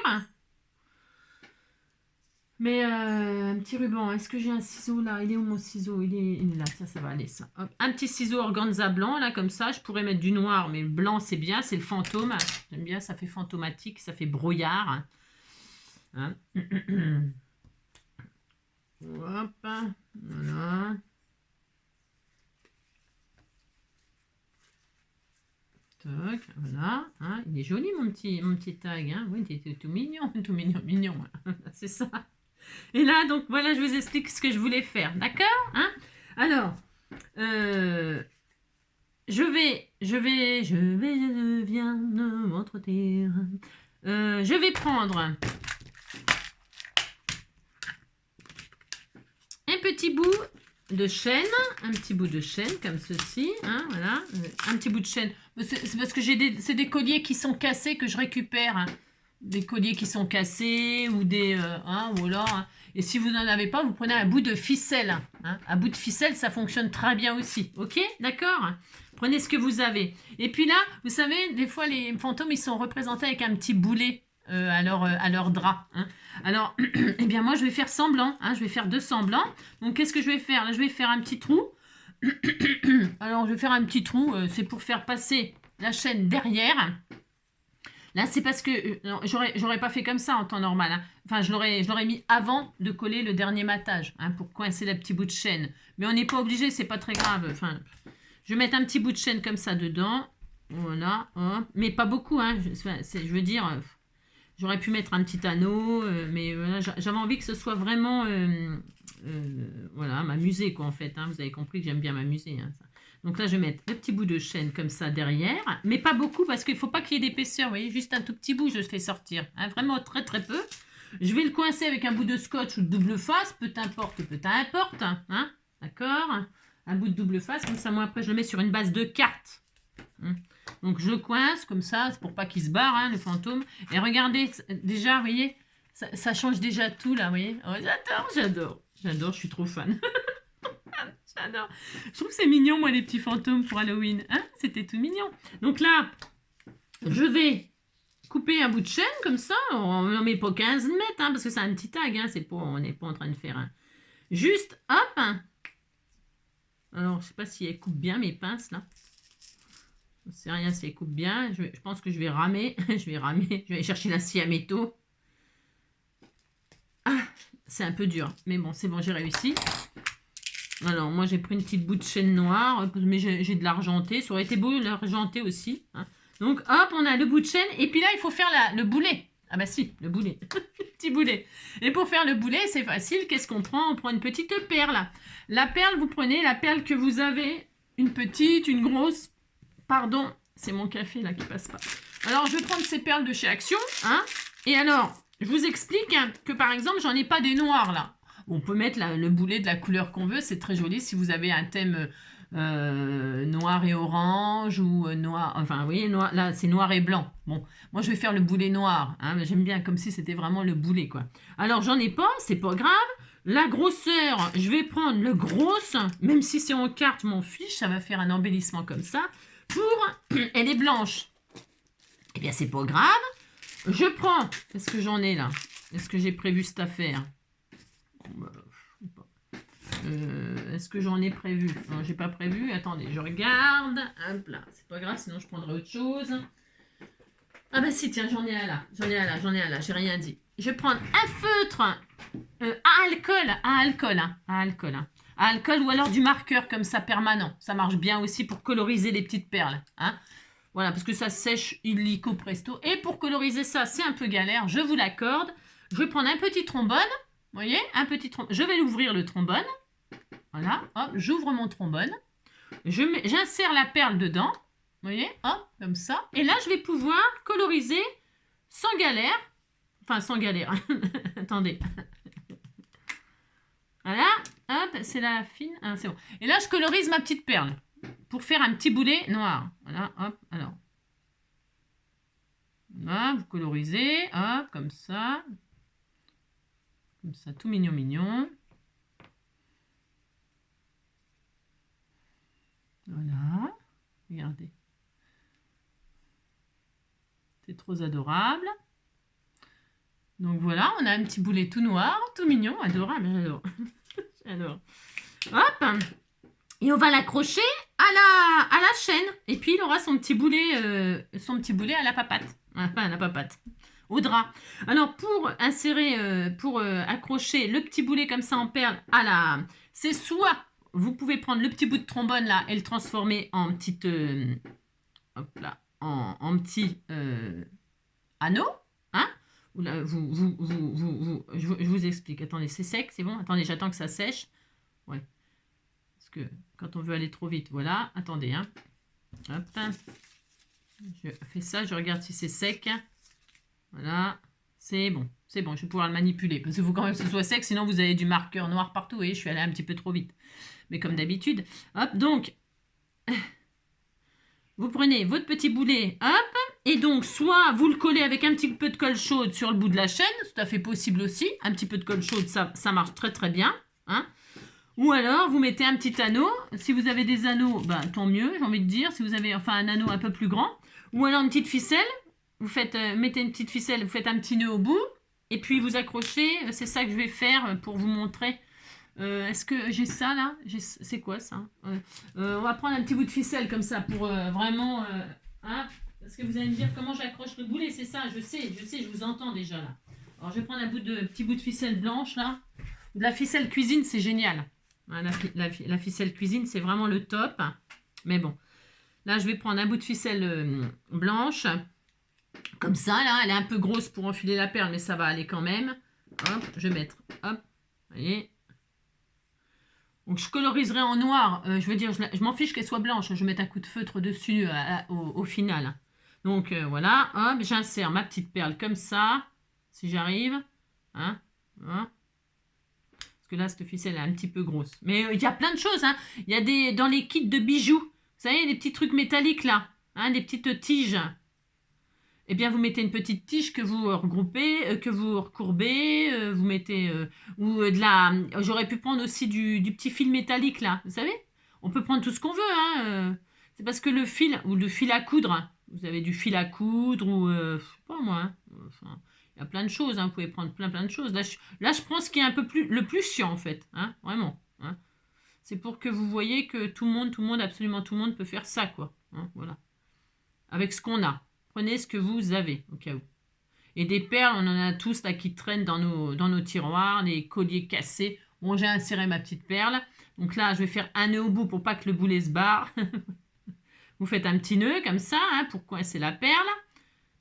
Speaker 1: Mais un petit ruban, est-ce que j'ai un ciseau là? Il est où mon ciseau? Il est là, ça va aller ça. Hop. Un petit ciseau organza blanc, là, comme ça. Je pourrais mettre du noir, mais le blanc, c'est bien, c'est le fantôme. J'aime bien, ça fait fantomatique, ça fait brouillard. Hein. Hop, voilà. Toc, voilà. Hein. Il est joli, mon petit tag. Hein. Oui, il était tout mignon, mignon. C'est ça. Et là, donc, voilà, je vous explique ce que je voulais faire. D'accord, hein? Alors, je viens de m'entretenir. Je vais prendre un petit bout de chaîne, comme ceci, hein, voilà, un petit bout de chaîne. C'est parce que c'est des colliers qui sont cassés que je récupère. Hein. Des colliers qui sont cassés ou des... hein, voilà. Hein. Et si vous n'en avez pas, vous prenez un bout de ficelle. Hein. Un bout de ficelle, ça fonctionne très bien aussi. Ok? D'accord? Prenez ce que vous avez. Et puis là, vous savez, des fois, les fantômes, ils sont représentés avec un petit boulet à leur drap. Hein. Alors, eh bien, moi, je vais faire semblant. Hein. Je vais faire 2 semblants. Donc, qu'est-ce que je vais faire? Là, je vais faire un petit trou. Alors, je vais faire un petit trou. C'est pour faire passer la chaîne derrière. Là, c'est parce que j'aurais pas fait comme ça en temps normal. Hein. Enfin, je l'aurais mis avant de coller le dernier matage hein, pour coincer le petit bout de chaîne. Mais on n'est pas obligé, c'est pas très grave. Enfin, je vais mettre un petit bout de chaîne comme ça dedans. Voilà. Hop. Mais pas beaucoup. Hein. Je veux dire, j'aurais pu mettre un petit anneau. Mais voilà, j'avais envie que ce soit vraiment... voilà, m'amuser quoi en fait. Hein. Vous avez compris que j'aime bien m'amuser. Hein, ça. Donc là, je vais mettre le petit bout de chaîne comme ça derrière, mais pas beaucoup parce qu'il ne faut pas qu'il y ait d'épaisseur. Vous voyez, juste un tout petit bout, je le fais sortir. Hein, vraiment très très peu. Je vais le coincer avec un bout de scotch ou de double face, peu importe. Hein, d'accord? Un bout de double face, comme ça, moi après, je le mets sur une base de cartes. Hein. Donc je le coince comme ça, c'est pour pas qu'il se barre, hein, le fantôme. Et regardez, déjà, vous voyez, ça change déjà tout là, vous voyez? Oh, j'adore. J'adore, je suis trop fan. J'adore. Je trouve que c'est mignon, moi, les petits fantômes pour Halloween. Hein, c'était tout mignon. Donc là, je vais couper un bout de chaîne comme ça. On n'en met pas 15 mètres, hein, parce que c'est un petit tag. Hein, c'est pas, on n'est pas en train de faire un... Juste, hop. Alors, je sais pas si elle coupe bien mes pinces, là. Je ne sais rien si elle coupe bien. Je pense que je vais ramer. Je vais aller chercher la scie à métaux. Ah, c'est un peu dur. Mais bon, c'est bon, j'ai réussi. Alors, moi, j'ai pris une petite bout de chaîne noire, mais j'ai de l'argenté. Ça aurait été beau l'argenté aussi. Hein. Donc, hop, on a le bout de chaîne. Et puis là, il faut faire le boulet. Ah bah si, le boulet. Le petit boulet. Et pour faire le boulet, c'est facile. Qu'est-ce qu'on prend? On prend une petite perle. La perle, vous prenez la perle que vous avez. Une petite, une grosse. Pardon, c'est mon café là qui passe pas. Alors, je vais prendre ces perles de chez Action. Hein. Et alors, je vous explique hein, que par exemple, j'en ai pas des noirs là. On peut mettre le boulet de la couleur qu'on veut, c'est très joli si vous avez un thème noir et orange ou noir, enfin vous voyez, noir, là c'est noir et blanc. Bon, moi je vais faire le boulet noir, hein, j'aime bien comme si c'était vraiment le boulet quoi. Alors j'en ai pas, c'est pas grave. La grosseur, je vais prendre le grosse, même si c'est en carte, je m'en fiche, ça va faire un embellissement comme ça. Elle est blanche. Eh bien c'est pas grave. Je prends, qu'est-ce que j'en ai là? Est-ce que j'ai prévu cette affaire? Est-ce que j'en ai prévu? Non, j'ai pas prévu. Attendez, je regarde. Hop là, c'est pas grave, sinon je prendrai autre chose. Ah bah si, tiens, j'en ai un là. J'ai rien dit. Je vais prendre un feutre à alcool ou alors du marqueur comme ça permanent. Ça marche bien aussi pour coloriser les petites perles. Hein. Voilà, parce que ça sèche illico presto. Et pour coloriser ça, c'est un peu galère. Je vous l'accorde. Je vais prendre un petit trombone. Vous voyez, un petit trombone. Je vais l'ouvrir le trombone. Voilà, hop, j'ouvre mon trombone. J'insère la perle dedans. Vous voyez, hop, comme ça. Et là, je vais pouvoir coloriser sans galère. Enfin, sans galère. Attendez. Voilà, hop, c'est la fine. Ah, c'est bon. Et là, je colorise ma petite perle pour faire un petit boulet noir. Voilà, hop, alors. Là, vous colorisez, hop, comme ça. Comme ça, tout mignon, mignon. Voilà, regardez. C'est trop adorable. Donc voilà, on a un petit boulet tout noir, tout mignon, adorable, j'adore. J'adore. Hop. Et on va l'accrocher à la chaîne. Et puis il aura son petit boulet à la papate. Enfin, à la papate. Au drap. Alors pour insérer, pour accrocher le petit boulet comme ça en perle à la... C'est soit vous pouvez prendre le petit bout de trombone là et le transformer en petite... hop là, en petit anneau. Hein? Là, je vous explique. Attendez, c'est sec, c'est bon? Attendez, j'attends que ça sèche. Ouais. Parce que quand on veut aller trop vite, voilà. Attendez, hein. Hop. Je fais ça, je regarde si c'est sec. Voilà. C'est bon. C'est bon, je vais pouvoir le manipuler. Parce qu'il faut quand même que ce soit sec, sinon vous avez du marqueur noir partout. Vous voyez, je suis allée un petit peu trop vite. Mais comme d'habitude. Hop, donc... Vous prenez votre petit boulet, hop, et donc soit vous le collez avec un petit peu de colle chaude sur le bout de la chaîne, c'est tout à fait possible aussi, un petit peu de colle chaude, ça marche très très bien, hein. Ou alors vous mettez un petit anneau, si vous avez des anneaux, bah, tant mieux, j'ai envie de dire, si vous avez enfin un anneau un peu plus grand, ou alors une petite ficelle, vous faites, mettez une petite ficelle, vous faites un petit nœud au bout, et puis vous accrochez, c'est ça que je vais faire pour vous montrer. Est-ce que j'ai ça là? C'est quoi ça? On va prendre un petit bout de ficelle comme ça pour vraiment... hein, parce que vous allez me dire comment j'accroche le boulet, c'est ça, je sais, je vous entends déjà là. Alors je vais prendre un petit bout de ficelle blanche là. De la ficelle cuisine, c'est génial. Hein, la ficelle cuisine, c'est vraiment le top. Mais bon, là je vais prendre un bout de ficelle blanche. Comme ça là, elle est un peu grosse pour enfiler la perle, mais ça va aller quand même. Hop, je vais mettre, hop, vous voyez. Donc je coloriserai en noir, je veux dire, je m'en fiche qu'elle soit blanche, je vais mettre un coup de feutre dessus au final. Donc voilà, hop, j'insère ma petite perle comme ça, si j'arrive. Hein, hein. Parce que là, cette ficelle est un petit peu grosse. Mais il y a plein de choses, hein. Il y a dans les kits de bijoux, vous savez, des petits trucs métalliques là, hein, des petites tiges. eh bien, vous mettez une petite tige que vous regroupez, que vous recourbez, vous mettez... ou de la... J'aurais pu prendre aussi du petit fil métallique, là, vous savez? On peut prendre tout ce qu'on veut, hein. C'est parce que le fil, ou le fil à coudre, hein, vous avez du fil à coudre, ou... je sais pas moi, hein. Enfin, il y a plein de choses, hein, vous pouvez prendre plein de choses. Là, je prends ce qui est un peu plus... le plus chiant, en fait, hein, vraiment. Hein. C'est pour que vous voyez que tout le monde, absolument tout le monde peut faire ça, quoi. Hein, voilà. Avec ce qu'on a. Prenez ce que vous avez, au cas où. Et des perles, on en a tous là qui traînent dans nos tiroirs, des colliers cassés. Bon, j'ai inséré ma petite perle. Donc là, je vais faire un nœud au bout pour pas que le boulet se barre. Vous faites un petit nœud comme ça, hein, pour coincer la perle.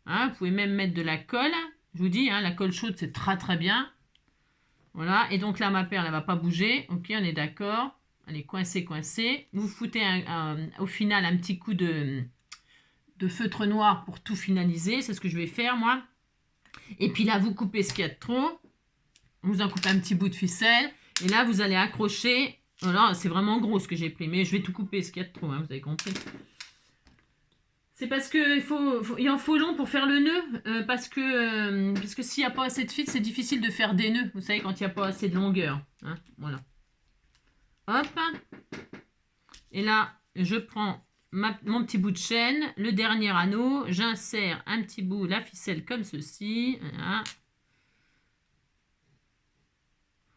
Speaker 1: Hein, vous pouvez même mettre de la colle. Je vous dis, hein, la colle chaude, c'est très bien. Voilà, et donc là, ma perle, elle va pas bouger. Ok, on est d'accord. Elle est coincée. Vous foutez au final un petit coup de feutre noir pour tout finaliser. C'est ce que je vais faire, moi. Et puis là, vous coupez ce qu'il y a de trop. Vous en coupez un petit bout de ficelle. Et là, vous allez accrocher. Voilà, c'est vraiment gros ce que j'ai pris. Mais je vais tout couper ce qu'il y a de trop, hein, vous avez compris. C'est parce qu'il il en faut long pour faire le nœud. Parce que s'il n'y a pas assez de fil, c'est difficile de faire des nœuds. Vous savez, quand il n'y a pas assez de longueur. Hein, voilà. Hop. Et là, je prends mon petit bout de chaîne, le dernier anneau, j'insère un petit bout, la ficelle comme ceci. Voilà.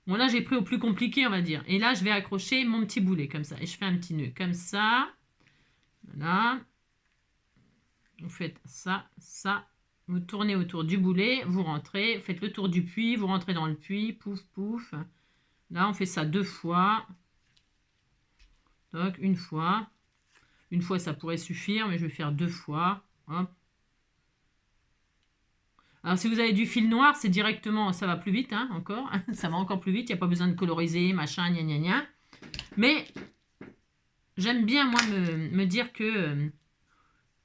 Speaker 1: Bon, là, j'ai pris au plus compliqué, on va dire. Et là, je vais accrocher mon petit boulet comme ça. Et je fais un petit nœud comme ça. Voilà. Vous faites ça, ça. Vous tournez autour du boulet, vous rentrez, faites le tour du puits, vous rentrez dans le puits, pouf, pouf. Là, on fait ça 2 fois. Donc, une fois. Une fois, ça pourrait suffire, mais je vais faire 2 fois. Hop. Alors, si vous avez du fil noir, c'est directement, ça va plus vite, hein, encore. Ça va encore plus vite, il n'y a pas besoin de coloriser, machin, gna gna gna. Mais, j'aime bien, moi, me dire que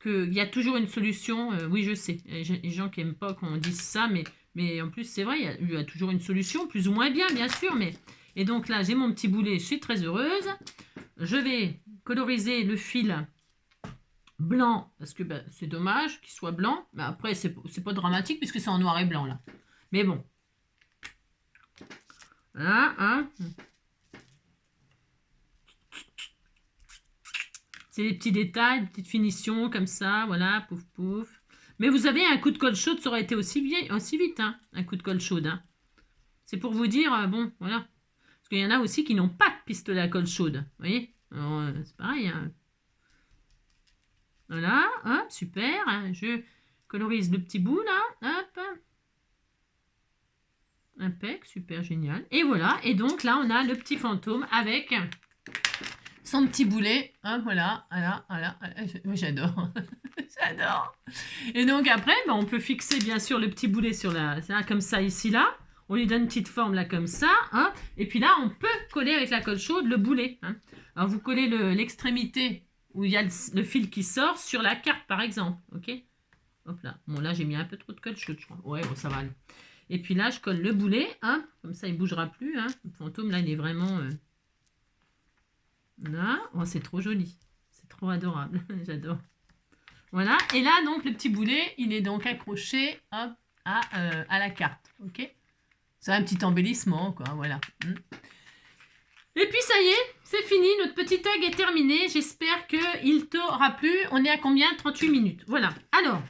Speaker 1: qu'il y a toujours une solution. Oui, je sais, il y a des gens qui n'aiment pas qu'on dise ça, mais en plus, c'est vrai, il y a toujours une solution, plus ou moins bien, bien sûr. Et donc là, j'ai mon petit boulet, je suis très heureuse. Je vais coloriser le fil blanc, parce que ben, c'est dommage qu'il soit blanc. Mais après, c'est pas dramatique, puisque c'est en noir et blanc, là. Mais bon. Voilà, hein. C'est des petits détails, des petites finitions, comme ça, voilà, pouf, pouf. Mais vous avez un coup de colle chaude, ça aurait été aussi vite, hein, un coup de colle chaude. Hein. C'est pour vous dire, bon, voilà. Parce qu'il y en a aussi qui n'ont pas de pistolet à colle chaude, vous voyez. Alors, c'est pareil, hein. Voilà, hop, super. Je colorise le petit bout, là, hop. Impec, super, génial. Et voilà, et donc là, on a le petit fantôme avec son petit boulet. Hop, voilà. J'adore. J'adore. Et donc après, ben, on peut fixer bien sûr le petit boulet sur comme ça, ici, là. On lui donne une petite forme là comme ça. Hein. Et puis là, on peut coller avec la colle chaude le boulet. Hein. Alors, vous collez l'extrémité où il y a le fil qui sort sur la carte, par exemple. Ok. Hop là. Bon, là, j'ai mis un peu trop de colle chaude, je crois. Ouais, bon, ça va aller. Et puis là, je colle le boulet. Hein. Comme ça, il ne bougera plus. Hein. Le fantôme, là, il est vraiment... Là. Oh, c'est trop joli. C'est trop adorable. J'adore. Voilà. Et là, donc, le petit boulet, il est donc accroché hop, à la carte. Ok. C'est un petit embellissement, quoi. Voilà. Et puis, ça y est, c'est fini. Notre petit tag est terminé. J'espère qu'il t'aura plu. On est à combien? 38 minutes. Voilà. Alors,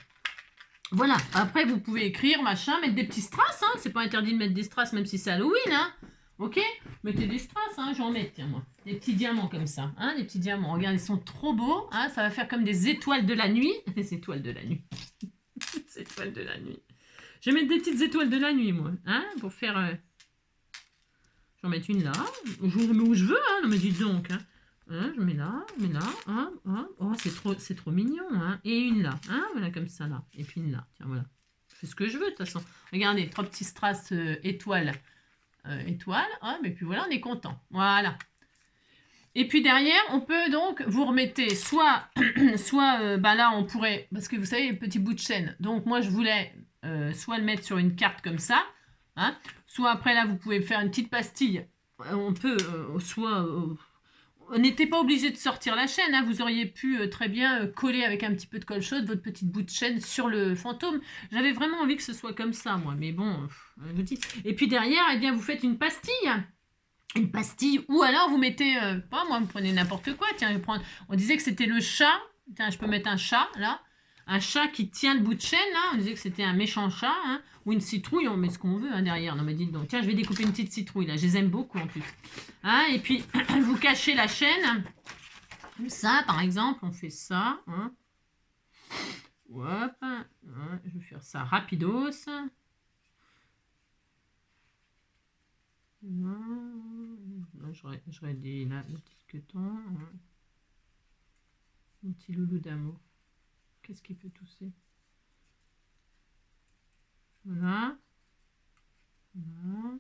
Speaker 1: voilà. Après, vous pouvez écrire, machin, mettre des petits strass. Hein. C'est pas interdit de mettre des strass, même si c'est Halloween. Hein. Ok? Mettez des strass. Hein. J'en mets, tiens, moi. Des petits diamants comme ça. Hein. Des petits diamants. Regarde, ils sont trop beaux. Hein. Ça va faire comme des étoiles de la nuit. Des étoiles de la nuit. Des étoiles de la nuit. Je vais mettre des petites étoiles de la nuit, moi. Hein, pour faire... Je vais en mettre une là. Je mets où je veux, hein. Non, mais dites donc. Hein. Hein, je mets là, Hein, hein. Oh, c'est trop mignon. Hein. Et une là. Hein, voilà, comme ça, là. Et puis une là. Tiens, voilà. Je fais ce que je veux, de toute façon. Regardez, 3 petits strass étoiles. Étoiles. Hein, et puis voilà, on est content. Voilà. Et puis derrière, on peut donc, vous remettez soit bah là, on pourrait... Parce que vous savez, les petits bouts de chaîne. Donc, moi, je voulais... soit le mettre sur une carte comme ça, hein, soit après là vous pouvez faire une petite pastille, on peut soit on n'était pas obligé de sortir la chaîne, hein. Vous auriez pu très bien coller avec un petit peu de colle chaude votre petite bout de chaîne sur le fantôme. J'avais vraiment envie que ce soit comme ça, moi, mais bon, je vous dis. Et puis derrière, eh bien, vous faites une pastille, ou alors vous mettez, pas moi, vous prenez n'importe quoi, tiens, on disait que c'était le chat, tiens, je peux mettre un chat, là, un chat qui tient le bout de chaîne, là, on disait que c'était un méchant chat, hein, ou une citrouille, on met ce qu'on veut, hein, derrière, non mais dites donc, tiens, je vais découper une petite citrouille, là, je les aime beaucoup, en plus, hein, et puis, vous cachez la chaîne, comme ça, par exemple, on fait ça, hein, hop, hein, je vais faire ça rapidos, j'aurais dit là, le petit queton, hein. Mon petit loulou d'amour. Qu'est-ce qui peut tousser? Voilà. Voilà.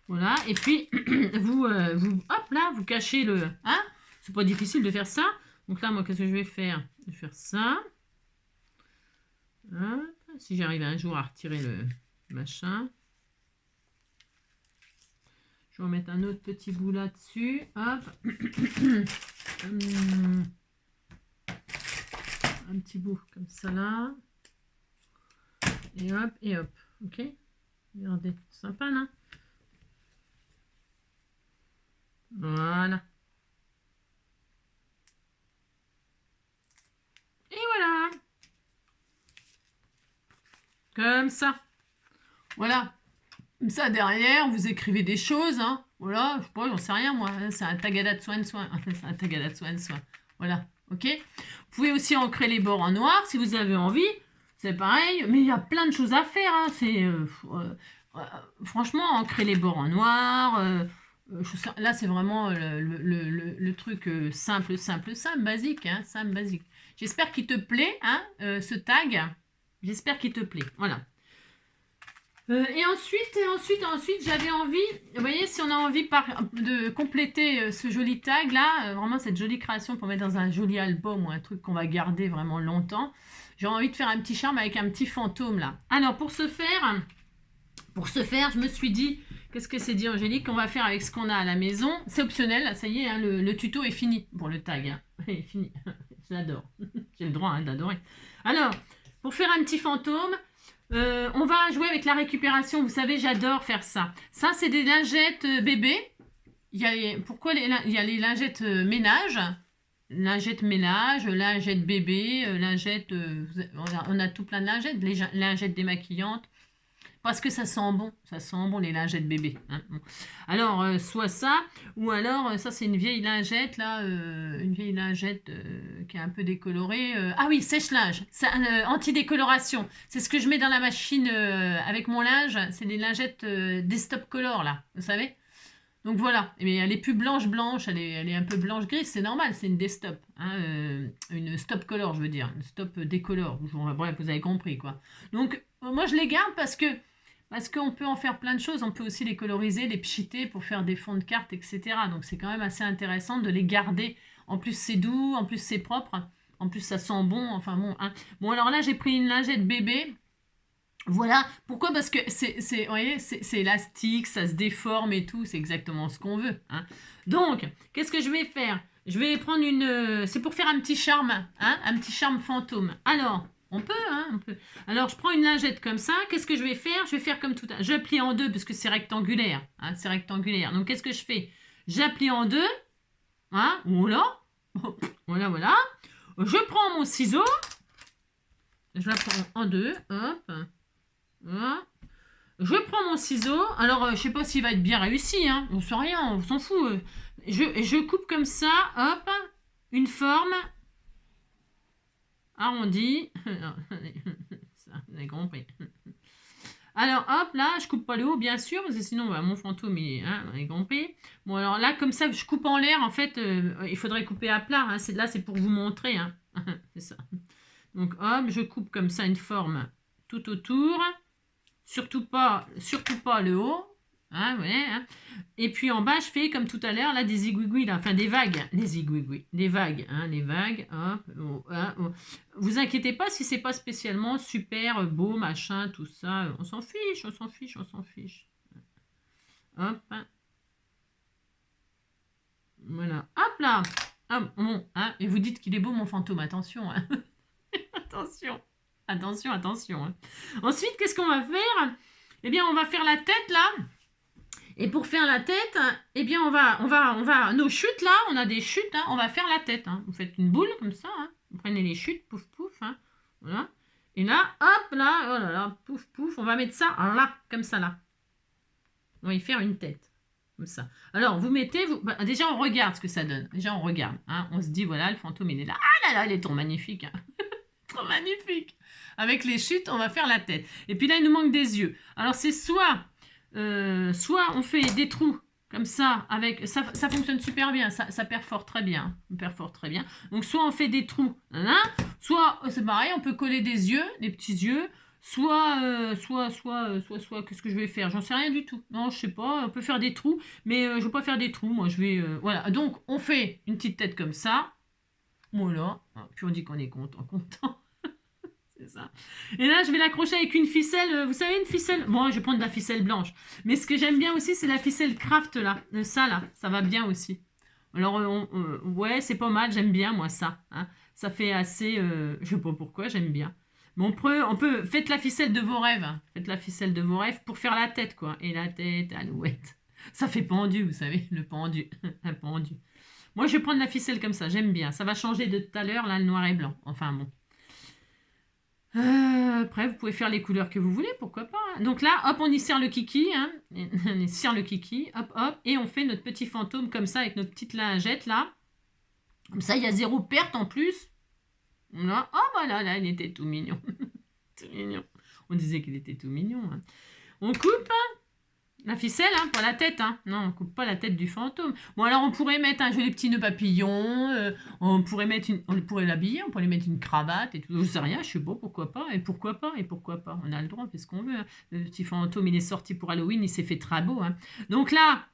Speaker 1: Voilà. Et puis, vous, hop là, vous cachez le... Hein? C'est pas difficile de faire ça. Donc là, moi, qu'est-ce que je vais faire? Je vais faire ça. Hop. Si j'arrive un jour à retirer le machin. Je vais en mettre un autre petit bout là-dessus. Hop. Un petit bout comme ça là. Et hop, et hop. Ok? Regardez, sympa, non? Voilà. Et voilà. Comme ça. Voilà. Comme ça, derrière, vous écrivez des choses, hein. Voilà, je sais pas, j'en sais rien, moi. C'est un tagada de soin. C'est un tagada de soin. Voilà, ok? Vous pouvez aussi ancrer les bords en noir, si vous avez envie. C'est pareil, mais il y a plein de choses à faire, hein. Franchement, ancrer les bords en noir... là, c'est vraiment le truc simple, basique, hein, simple, basique. J'espère qu'il te plaît, hein, ce tag. J'espère qu'il te plaît, voilà. Et ensuite, j'avais envie, vous voyez, si on a envie de compléter ce joli tag là, vraiment cette jolie création pour mettre dans un joli album ou un truc qu'on va garder vraiment longtemps, j'ai envie de faire un petit charme avec un petit fantôme là. Alors pour ce faire, je me suis dit, qu'est-ce que c'est dit Angélique, qu'on va faire avec ce qu'on a à la maison. C'est optionnel, là, ça y est, hein, le tuto est fini pour le tag. Hein. Il est fini, j'adore, j'ai le droit hein, d'adorer. Alors, pour faire un petit fantôme, on va jouer avec la récupération. Vous savez, j'adore faire ça. Ça, c'est des lingettes bébés. Il y a les lingettes ménage, lingettes bébé, lingettes... on a tout plein de lingettes, les lingettes démaquillantes. Parce que ça sent bon les lingettes bébés. Hein. Alors, soit ça, ou alors, ça c'est une vieille lingette, là, qui est un peu décolorée. Ah oui, sèche-linge, anti-décoloration. C'est ce que je mets dans la machine avec mon linge. C'est des lingettes des stop color, là, vous savez. Donc voilà, mais elle est plus blanche, elle est un peu blanche-grise, c'est normal, c'est une desktop. Hein, une stop color, je veux dire, une stop décolore. Bref, vous avez compris, quoi. Donc, moi, je les garde parce qu'on peut en faire plein de choses. On peut aussi les coloriser, les pchiter pour faire des fonds de cartes, etc. Donc, c'est quand même assez intéressant de les garder. En plus, c'est doux, en plus, c'est propre. En plus, ça sent bon. Enfin, bon. Hein. Bon, alors là, j'ai pris une lingette bébé. Voilà. Pourquoi? Parce que vous voyez, c'est élastique, ça se déforme et tout. C'est exactement ce qu'on veut. Hein. Donc, qu'est-ce que je vais faire? Je vais prendre c'est pour faire un petit charme. Hein, un petit charme fantôme. Alors... On peut, hein, on peut. Alors, je prends une lingette comme ça. Qu'est-ce que je vais faire? Je vais faire comme tout à l'heure. Je plie en deux parce que c'est rectangulaire. Hein, c'est rectangulaire. Donc, qu'est-ce que je fais? J'applique en deux. Hein, voilà. Voilà, voilà. Je prends mon ciseau. Je la prends en deux. Hop. Voilà. Je prends mon ciseau. Alors, je ne sais pas s'il va être bien réussi. Hein. On ne sait rien, on s'en fout. Je coupe comme ça. Hop. Une forme. Arrondi. Ça, vous avez compris. Alors, hop, là, je coupe pas le haut, bien sûr, parce que sinon, mon fantôme, vous avez compris. Bon, alors là, comme ça, je coupe en l'air. En fait, il faudrait couper à plat. Hein, là, c'est pour vous montrer. Hein. C'est ça. Donc, hop, je coupe comme ça une forme tout autour. Surtout pas le haut. Hein, ouais, hein. Et puis en bas, je fais comme tout à l'heure, là, des zigouigouis, là, enfin des vagues, des vagues, hein, les vagues, hop, hein, Vous inquiétez pas si c'est pas spécialement super beau, machin, tout ça, on s'en fiche, Hop, hein. Voilà, Voilà. Ah, bon, hein, et vous dites qu'il est beau, mon fantôme. Attention. Hein. Attention. Attention, attention. Hein. Ensuite, qu'est-ce qu'on va faire? Eh bien, on va faire la tête, là. Et pour faire la tête, eh bien, on va, nos chutes, là, on a des chutes, hein, on va faire la tête. Hein. Vous faites une boule, comme ça. Hein. Vous prenez les chutes, pouf, pouf. Hein. Voilà. Et là, hop, là, oh là là, pouf, pouf. On va mettre ça là, comme ça, là. On va y faire une tête. Comme ça. Alors, vous mettez... Bah, déjà, on regarde ce que ça donne. Déjà, on regarde. Hein. On se dit, voilà, le fantôme, il est là. Ah là là, il est trop magnifique. Hein. Trop magnifique. Avec les chutes, on va faire la tête. Et puis là, il nous manque des yeux. Alors, c'est soit on fait des trous comme ça. Avec ça fonctionne super bien. Ça perfore très bien. Perfore très bien. Donc, soit on fait des trous. Là, soit, c'est pareil, on peut coller des yeux, des petits yeux. Soit, qu'est-ce que je vais faire? J'en sais rien du tout. Non, je sais pas. On peut faire des trous, mais je ne vais pas faire des trous. Moi, je vais... voilà. Donc, on fait une petite tête comme ça. Voilà. Puis on dit qu'on est content. C'est ça. Et là, je vais l'accrocher avec une ficelle. Vous savez, une ficelle... Bon, je vais prendre de la ficelle blanche. Mais ce que j'aime bien aussi, c'est la ficelle craft, là. Ça, là. Ça va bien aussi. Alors, ouais, c'est pas mal. J'aime bien, moi, ça. Hein. Ça fait assez... je sais pas pourquoi, j'aime bien. Mais faites la ficelle de vos rêves. Hein. Faites la ficelle de vos rêves pour faire la tête, quoi. Et la tête, alouette. Ça fait pendu, vous savez, le pendu. Un pendu. Moi, je vais prendre la ficelle comme ça. J'aime bien. Ça va changer de tout à l'heure, là, le noir et blanc. Enfin, bon. Après, vous pouvez faire les couleurs que vous voulez, pourquoi pas. Hein. Donc là, hop, on y serre le kiki. Hein. On y serre le kiki. Hop, hop. Et on fait notre petit fantôme comme ça, avec notre petite lingette, là. Comme ça, il y a 0 perte en plus. Là, oh voilà, là, il était tout mignon. Tout mignon. On disait qu'il était tout mignon. Hein. On coupe hein, la ficelle hein, pour la tête. Hein. Non, on coupe pas la tête du fantôme. Bon, alors on pourrait mettre un joli petit nœud papillon. On pourrait l'habiller, on pourrait lui mettre une cravate et tout. Je sais rien, je sais pas, pourquoi pas. Et pourquoi pas, et pourquoi pas. On a le droit, on fait ce qu'on veut. Hein. Le petit fantôme, il est sorti pour Halloween, il s'est fait très beau. Hein. Donc là,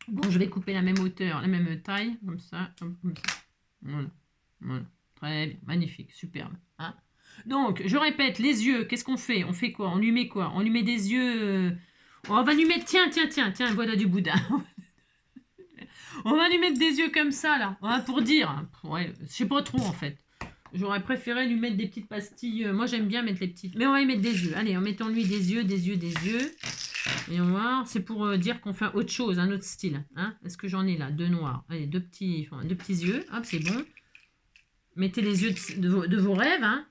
Speaker 1: bon, je vais couper la même hauteur, la même taille, comme ça. Comme ça. Voilà. Voilà. Très bien, magnifique, superbe. Hein. Donc, je répète, les yeux, qu'est-ce qu'on fait? On fait quoi? On lui met quoi? On lui met des yeux... On va lui mettre... Tiens, voilà du boudin. On va lui mettre des yeux comme ça, là. Ouais, pour dire. Ouais, je sais pas trop, en fait. J'aurais préféré lui mettre des petites pastilles. Moi, j'aime bien mettre les petites... Mais on va lui mettre des yeux. Allez, en mettant lui des yeux. Et on va voir. C'est pour dire qu'on fait autre chose, un autre style. Hein. Est-ce que j'en ai là? 2 noirs. Allez, deux petits yeux. Hop, c'est bon. Mettez les yeux de vos rêves. Hein.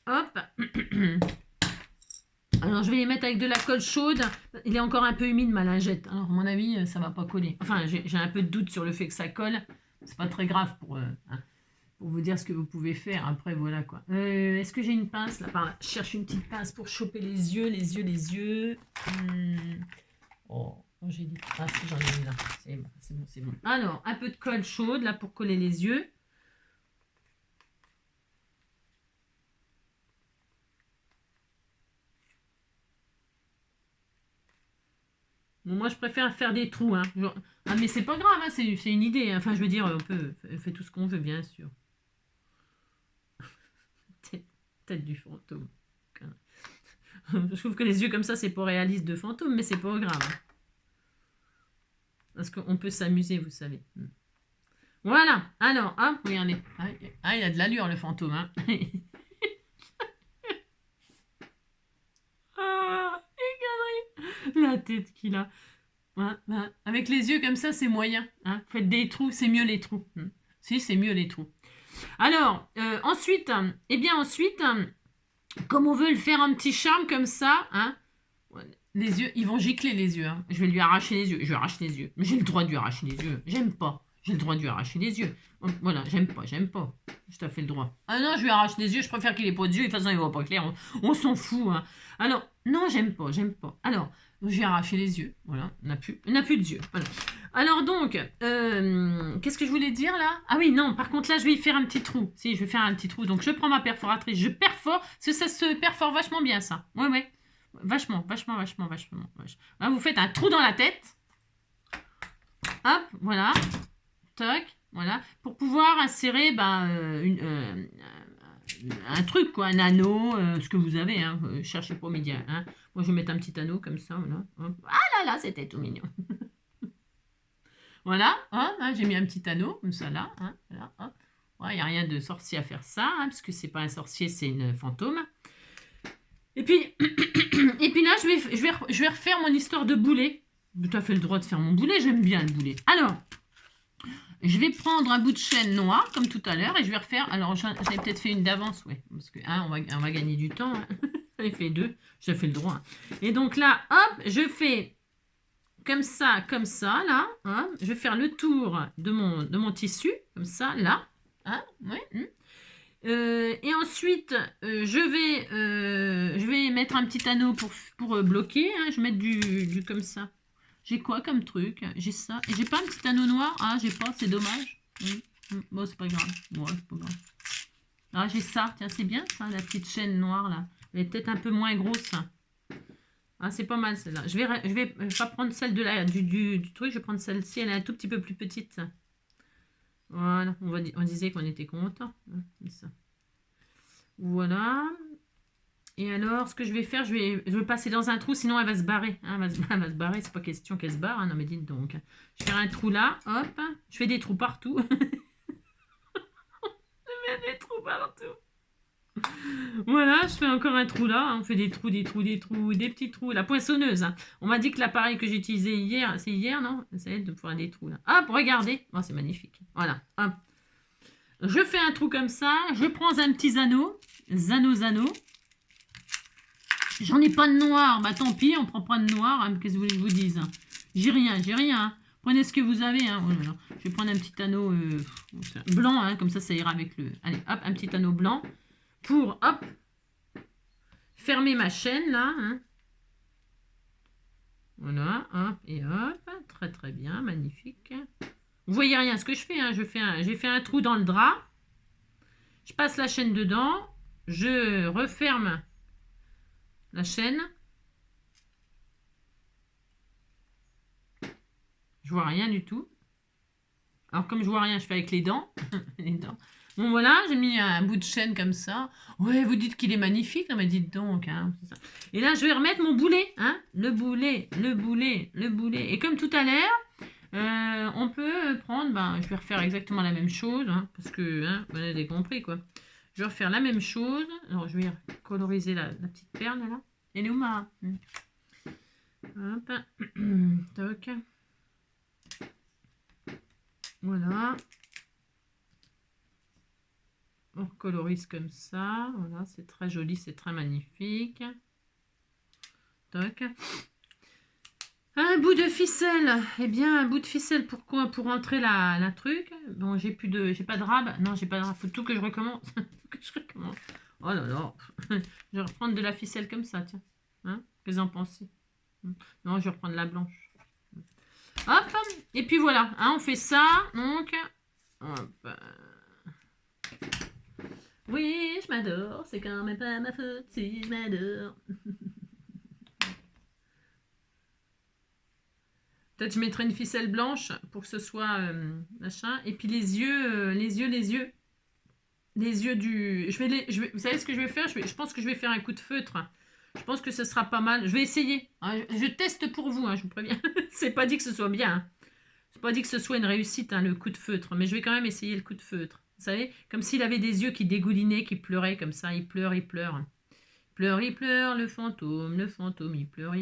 Speaker 1: Hop. Alors, je vais les mettre avec de la colle chaude. Il est encore un peu humide, ma lingette. Alors, à mon avis, ça ne va pas coller. Enfin, j'ai un peu de doute sur le fait que ça colle. C'est pas très grave pour vous dire ce que vous pouvez faire. Après, voilà quoi. Est-ce que j'ai une pince là par là? Je cherche une petite pince pour choper les yeux. Oh, j'ai dit. Ah, si, j'en ai une là. C'est bon. Alors, un peu de colle chaude là pour coller les yeux. Bon, moi, je préfère faire des trous. Hein. Ah, mais c'est pas grave, hein, c'est une idée. Hein. Enfin, je veux dire, on fait tout ce qu'on veut, bien sûr. Tête du fantôme. Je trouve que les yeux comme ça, c'est pas réaliste de fantôme, mais c'est pas grave. Hein. Parce qu'on peut s'amuser, vous savez. Voilà. Alors, hop, regardez. Ah, il a de l'allure, le fantôme. Hein. La tête qu'il a. Avec les yeux comme ça, c'est moyen. Hein. Faites des trous, c'est mieux les trous. Si, c'est mieux les trous. Alors, ensuite, comme on veut le faire un petit charme comme ça, hein, les yeux, ils vont gicler les yeux. Hein. Je vais lui arracher les yeux. Je lui arrache les yeux. Mais j'ai le droit de lui arracher les yeux. J'aime pas. J'ai le droit de lui arracher les yeux. Voilà, j'aime pas. Je t'ai fait le droit. Ah non, je lui arrache les yeux. Je préfère qu'il ait pas de yeux. De toute façon, il voit pas clair. On s'en fout. Hein. Alors, non, j'aime pas. Alors, je lui ai arraché les yeux. Voilà, on n'a plus de yeux. Voilà. Alors donc, qu'est-ce que je voulais dire là? Ah oui, non, par contre là, je vais y faire un petit trou. Si, je vais faire un petit trou. Donc, je prends ma perforatrice. Je perfore. Parce que ça se perfore vachement bien, ça. Ouais. Vachement. Là, vous faites un trou dans la tête. Hop, voilà. Toc, voilà. Pour pouvoir insérer un truc, quoi. Un anneau, ce que vous avez. Hein. Cherchez pas média. Hein. Moi, je vais mettre un petit anneau comme ça. Voilà. Ah là là, c'était tout mignon. Voilà, hein, j'ai mis un petit anneau, comme ça, là. Hein, voilà, hop. Il n'y a rien de sorcier à faire ça, hein, parce que c'est pas un sorcier, c'est une fantôme. Et puis, et puis là, je vais refaire mon histoire de boulet. Tu as fait le droit de faire mon boulet, j'aime bien le boulet. Alors, je vais prendre un bout de chaîne noir, comme tout à l'heure, et je vais refaire... Alors, j'en ai peut-être fait une d'avance, ouais, parce que on va gagner du temps. Hein. J'en ai fait deux, j'ai fait le droit. Hein. Et donc là, hop, je fais comme ça, là. Hein. Je vais faire le tour de mon tissu, comme ça, là. Hein, ouais, et ensuite, je vais mettre un petit anneau pour bloquer. Hein. Je vais mettre du comme ça. J'ai quoi comme truc? J'ai ça. Et j'ai pas un petit anneau noir? Ah, j'ai pas, c'est dommage. Bon, c'est pas grave. Ouais, c'est pas grave. Ah, j'ai ça. Tiens, c'est bien ça, la petite chaîne noire là. Elle est peut-être un peu moins grosse. Ah, c'est pas mal celle-là. Je vais pas prendre celle du truc, je vais prendre celle-ci. Elle est un tout petit peu plus petite. Voilà, on disait qu'on était content. Ça. Voilà. Et alors, ce que je vais faire, je vais passer dans un trou, sinon elle va se barrer. Hein, elle va se barrer, c'est pas question qu'elle se barre. Hein, non, mais dites donc. Je vais faire un trou là, hop. Je fais des trous partout. Je fais des trous partout. Voilà, je fais encore un trou là. On fait des trous, des petits trous. La poinçonneuse. Hein. On m'a dit que l'appareil que j'ai utilisé hier, c'est hier, non? Ça aide de faire des trous là. Hop, regardez. Oh, c'est magnifique. Voilà, hop. Je fais un trou comme ça. Je prends un petit anneau. Zano. J'en ai pas de noir, bah tant pis, on prend pas de noir, hein, qu'est-ce que vous voulez que je vous dise? J'ai rien. Hein. Prenez ce que vous avez. Hein. Oh là là. Je vais prendre un petit anneau blanc, hein, comme ça ira avec le... Allez, hop, un petit anneau blanc pour, hop, fermer ma chaîne, là. Hein. Voilà, hop, et hop, très très bien, magnifique. Vous voyez rien ce que je fais, hein. J'ai fait un trou dans le drap, je passe la chaîne dedans, je referme la chaîne. Je vois rien du tout. Alors comme je vois rien, je fais avec les dents. Les dents. Bon voilà, j'ai mis un bout de chaîne comme ça. Ouais, vous dites qu'il est magnifique, non mais dites donc. Hein, et là, je vais remettre mon boulet. Hein, le boulet. Et comme tout à l'heure, on peut prendre... Ben, je vais refaire exactement la même chose. Hein, parce que, hein, vous avez compris quoi. Je vais refaire la même chose. Alors, je vais coloriser la petite perle là. Elle est où ma... Hop. Toc. Voilà. On colorise comme ça. Voilà, c'est très joli, c'est très magnifique. Toc. Un bout de ficelle. Eh bien, un bout de ficelle, pourquoi? Pour entrer la truc. Bon, j'ai pas de rab. Non, j'ai pas de rab. Faut tout que je recommence. Oh là là. Je vais reprendre de la ficelle comme ça, tiens. Hein? Qu'est-ce que vous en pensez? Non, je vais reprendre la blanche. Hop. Et puis voilà. Hein, on fait ça. Donc, hop. Oui, je m'adore. C'est quand même pas ma faute si je m'adore. Peut-être je mettrai une ficelle blanche pour que ce soit machin. Et puis les yeux du... vous savez ce que je vais faire? Je pense que je vais faire un coup de feutre. Je pense que ce sera pas mal. Je vais essayer. Hein. Je teste pour vous, hein, je vous préviens. C'est pas dit que ce soit bien. Hein. C'est pas dit que ce soit une réussite, hein, le coup de feutre. Mais je vais quand même essayer le coup de feutre. Vous savez? Comme s'il avait des yeux qui dégoulinaient, qui pleuraient comme ça. Il pleure. Il pleure, le fantôme, il pleure.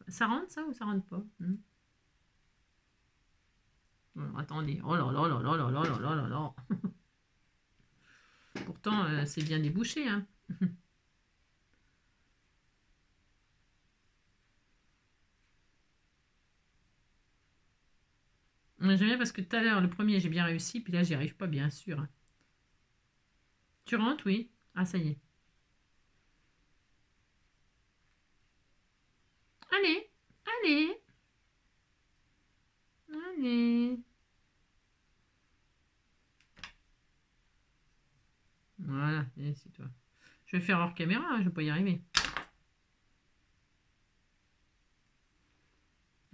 Speaker 1: Ça rentre ça ou ça rentre pas? Alors, attendez. Oh là là là là là là là là là. Pourtant, c'est bien débouché, hein. J'aime bien parce que tout à l'heure, le premier, j'ai bien réussi, puis là, j'y arrive pas, bien sûr. Tu rentres, oui? Ah, ça y est. Allez, allez, allez. Voilà, c'est toi. Je vais faire hors caméra, hein, je vais pas y arriver.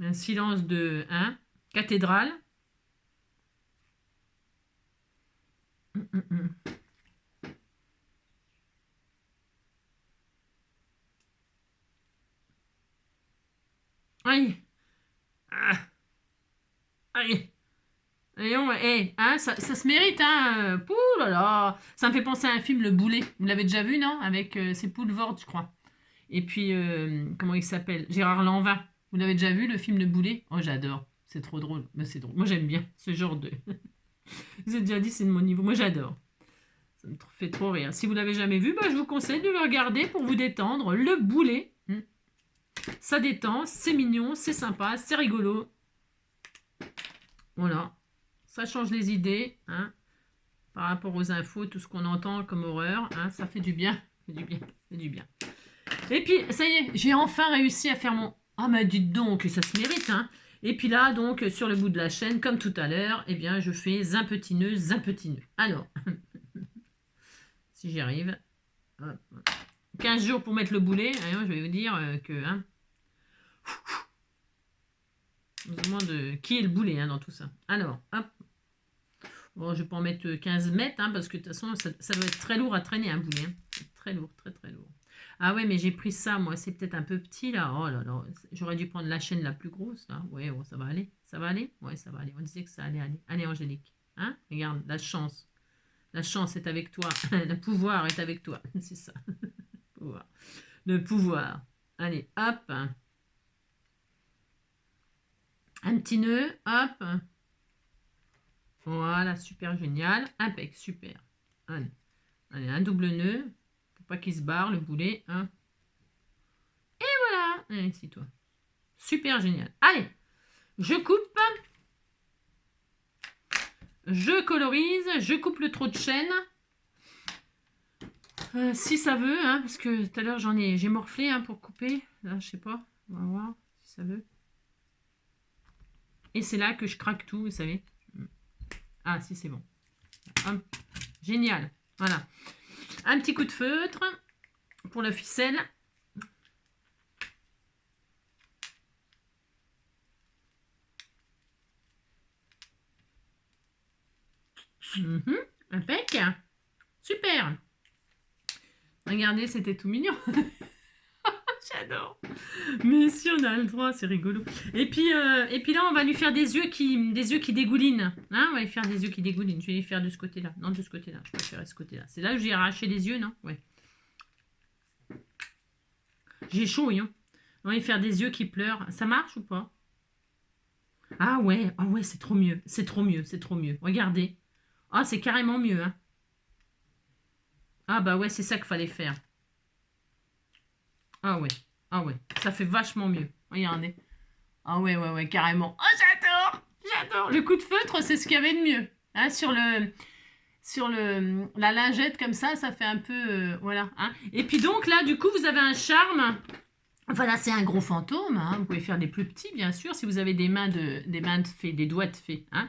Speaker 1: Un silence de 1. Cathédrale. Aïe. Ah. Allez. Voyons, hein, ça se mérite, hein. Pouh là là. Ça me fait penser à un film, Le Boulet. Vous l'avez déjà vu, non? Avec c'est Poulvord, je crois. Et puis, comment il s'appelle? Gérard Lanvin. Vous l'avez déjà vu, le film Le Boulet? Oh, j'adore. C'est trop drôle. Mais c'est drôle. Moi, j'aime bien ce genre de... Je vous ai déjà dit, c'est de mon niveau. Moi, j'adore. Ça me fait trop rire. Si vous l'avez jamais vu, bah, je vous conseille de le regarder pour vous détendre. Le Boulet. Ça détend, c'est mignon, c'est sympa, c'est rigolo. Voilà. Ça change les idées, hein, par rapport aux infos, tout ce qu'on entend comme horreur. Hein, ça fait du bien. Fait du bien. Fait du bien. Et puis, ça y est, j'ai enfin réussi à faire mon... Ah, mais dites donc, ça se mérite, hein. Et puis là, donc, sur le bout de la chaîne, comme tout à l'heure, eh bien, je fais un petit nœud, un petit nœud. Alors, si j'y arrive, 15 jours pour mettre le boulet, alors, je vais vous dire que... Hein, on se demande qui est le boulet, hein, dans tout ça. Alors, hop. Bon, je vais pas en mettre 15 mètres, hein, parce que de toute façon, ça doit être très lourd à traîner, un boulet. Hein. Très lourd, très très lourd. Ah ouais, mais j'ai pris ça, moi. C'est peut-être un peu petit, là. Oh là là. J'aurais dû prendre la chaîne la plus grosse, là. Ouais, oh, ça va aller. Ça va aller? Ouais, ça va aller. On disait que ça allait aller. Allez, Angélique. Hein? Regarde, la chance. La chance est avec toi. Le pouvoir est avec toi. C'est ça. Pouvoir. Le pouvoir. Allez, hop. Un petit nœud. Hop. Voilà, super génial. Impec, super. Allez. Allez, un double nœud. Pas qu'il se barre le boulet, hein. Et voilà. Allez, c'est toi. Super génial. Allez, je coupe. Je colorise. Je coupe le trou de chaîne. Si ça veut, hein, parce que tout à l'heure j'ai morflé, hein, pour couper. Là, je sais pas. On va voir si ça veut. Et c'est là que je craque tout, vous savez. Ah, si, c'est bon. Hop. Génial. Voilà. Un petit coup de feutre pour la ficelle. Impec. Super. Regardez, c'était tout mignon. J'adore. Mais si on a le droit, c'est rigolo. Et puis là, on va lui faire des yeux qui dégoulinent. Hein, on va lui faire des yeux qui dégoulinent. Je vais lui faire de ce côté-là. Non, de ce côté-là. Je préfère de ce côté-là. C'est là que j'ai arraché les yeux, non? Ouais. J'ai chaud, hein. On va lui faire des yeux qui pleurent. Ça marche ou pas? Ah ouais, c'est trop mieux. C'est trop mieux, c'est trop mieux. Regardez. Ah, c'est carrément mieux, hein. Ah bah ouais, c'est ça qu'il fallait faire. Ah ouais, ça fait vachement mieux. Regardez. Ah ouais, carrément. Oh, j'adore. Le coup de feutre, c'est ce qu'il y avait de mieux. Hein, sur la lingette comme ça fait un peu... voilà. Hein. Et puis donc là, du coup, vous avez un charme. Voilà, c'est un gros fantôme. Hein. Vous pouvez faire des plus petits, bien sûr, si vous avez des mains de fée, des doigts de fée. Hein.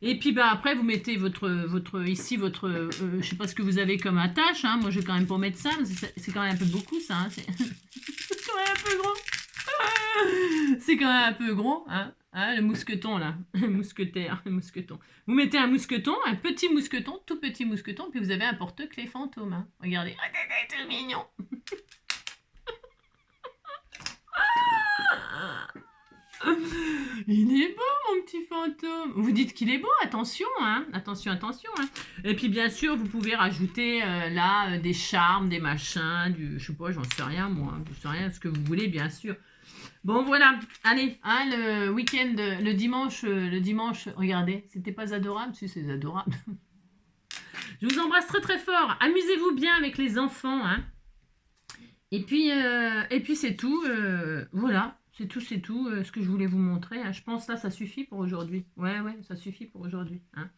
Speaker 1: Et puis bah, après, vous mettez votre je sais pas ce que vous avez comme attache. Hein. Moi, je vais quand même pas mettre ça. C'est quand même un peu beaucoup, ça. Hein. C'est quand même un peu gros. C'est quand même un peu gros. Hein. Hein, le mousqueton, là. Le mousquetaire, le mousqueton. Vous mettez un mousqueton, un petit mousqueton, tout petit mousqueton, puis vous avez un porte-clés fantôme. Hein. Regardez. C'est tout mignon. Il est beau, mon petit fantôme. Vous dites qu'il est beau, attention, hein. Attention. Hein. Et puis, bien sûr, vous pouvez rajouter là des charmes, des machins, je sais pas, j'en sais rien, moi. Je sais rien, ce que vous voulez, bien sûr. Bon, voilà. Allez, hein, le week-end, le dimanche, regardez, c'était pas adorable? Si, c'est adorable. Je vous embrasse très, très fort. Amusez-vous bien avec les enfants, hein. Et puis c'est tout. Voilà. C'est tout ce que je voulais vous montrer. Hein. Je pense là, ça suffit pour aujourd'hui. Ouais, ça suffit pour aujourd'hui. Hein.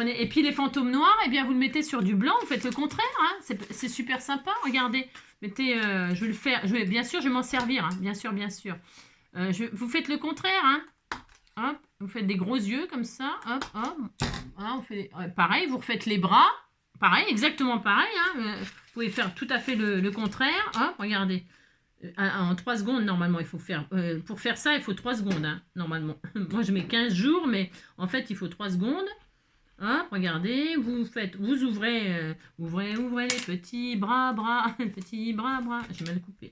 Speaker 1: Et puis les fantômes noirs, eh bien, vous le mettez sur du blanc. Vous faites le contraire. Hein. C'est super sympa. Regardez. Mettez, je vais le faire. Bien sûr, je vais m'en servir. Hein. Bien sûr. Vous faites le contraire. Hein. Hop. Vous faites des gros yeux comme ça. Hop. Hein, pareil, vous refaites les bras. Pareil, exactement pareil. Hein. Vous pouvez faire tout à fait le contraire. Hop, regardez. En 3 secondes, normalement, il faut faire... pour faire ça, il faut 3 secondes, hein, normalement. Moi, je mets 15 jours, mais en fait, il faut 3 secondes. Hop, regardez, vous ouvrez les petits bras. Petits bras. J'ai mal coupé.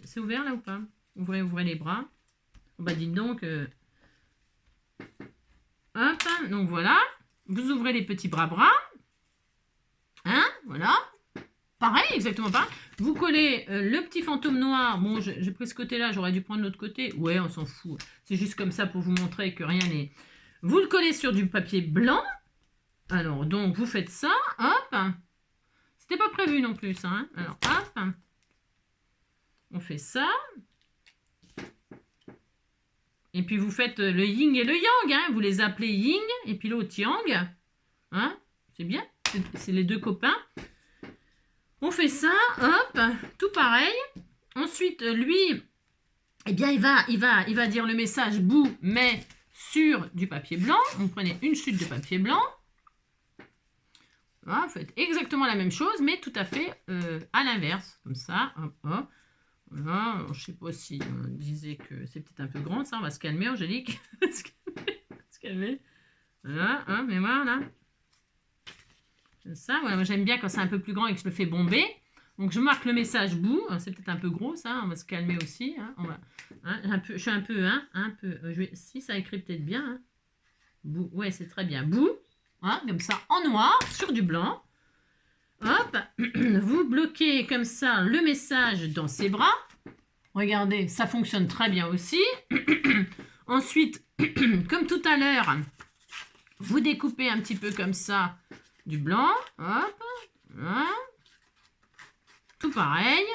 Speaker 1: C'est ouvert, là, ou pas? ouvrez les bras. Bah dites donc, hop, donc voilà, vous ouvrez les petits bras, hein, voilà, pareil, exactement pareil. Vous collez le petit fantôme noir, bon, j'ai pris ce côté-là, j'aurais dû prendre l'autre côté, ouais, on s'en fout, c'est juste comme ça pour vous montrer que rien n'est... Vous le collez sur du papier blanc, alors, donc, vous faites ça, hop, c'était pas prévu non plus, hein, alors, hop, on fait ça, et puis vous faites le yin et le yang, hein, vous les appelez yin, et puis l'autre yang, hein, c'est bien, c'est les deux copains. On fait ça, hop, tout pareil. Ensuite, lui, eh bien, il va dire le message bout, mais sur du papier blanc. Vous prenez une chute de papier blanc. Voilà, vous faites exactement la même chose, mais tout à fait à l'inverse, comme ça, hop, hop. Voilà, alors, je ne sais pas si on disait que c'est peut-être un peu grand, ça, on va se calmer, Angélique. se calmer. Voilà, hein, mais voilà. Ça, voilà, moi j'aime bien quand c'est un peu plus grand et que je le fais bomber. Donc je marque le message bout. C'est peut-être un peu gros, ça, on va se calmer aussi. Hein, on va, hein, je suis un peu, si ça écrit peut-être bien. Hein. Bout, ouais, c'est très bien. Bout, hein, comme ça, en noir, sur du blanc. Hop, vous bloquez comme ça le message dans ses bras. Regardez, ça fonctionne très bien aussi. Ensuite, comme tout à l'heure, vous découpez un petit peu comme ça du blanc. Hop, hein. Tout pareil.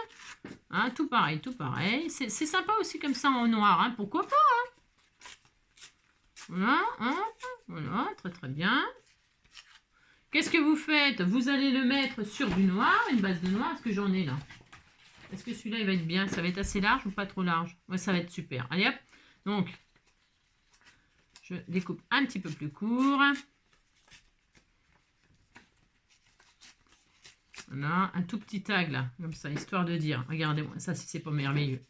Speaker 1: Hein, tout pareil, tout pareil. C'est sympa aussi comme ça en noir. Hein, pourquoi pas, hein. Voilà, hop, voilà, très très bien. Qu'est-ce que vous faites? Vous allez le mettre sur du noir, une base de noir. Est-ce que j'en ai là? Est-ce que celui-là, il va être bien? Ça va être assez large ou pas trop large? Ouais, ça va être super. Allez hop. Donc, je découpe un petit peu plus court. Voilà, un tout petit tag là, comme ça, histoire de dire. Regardez-moi ça, si c'est pas merveilleux.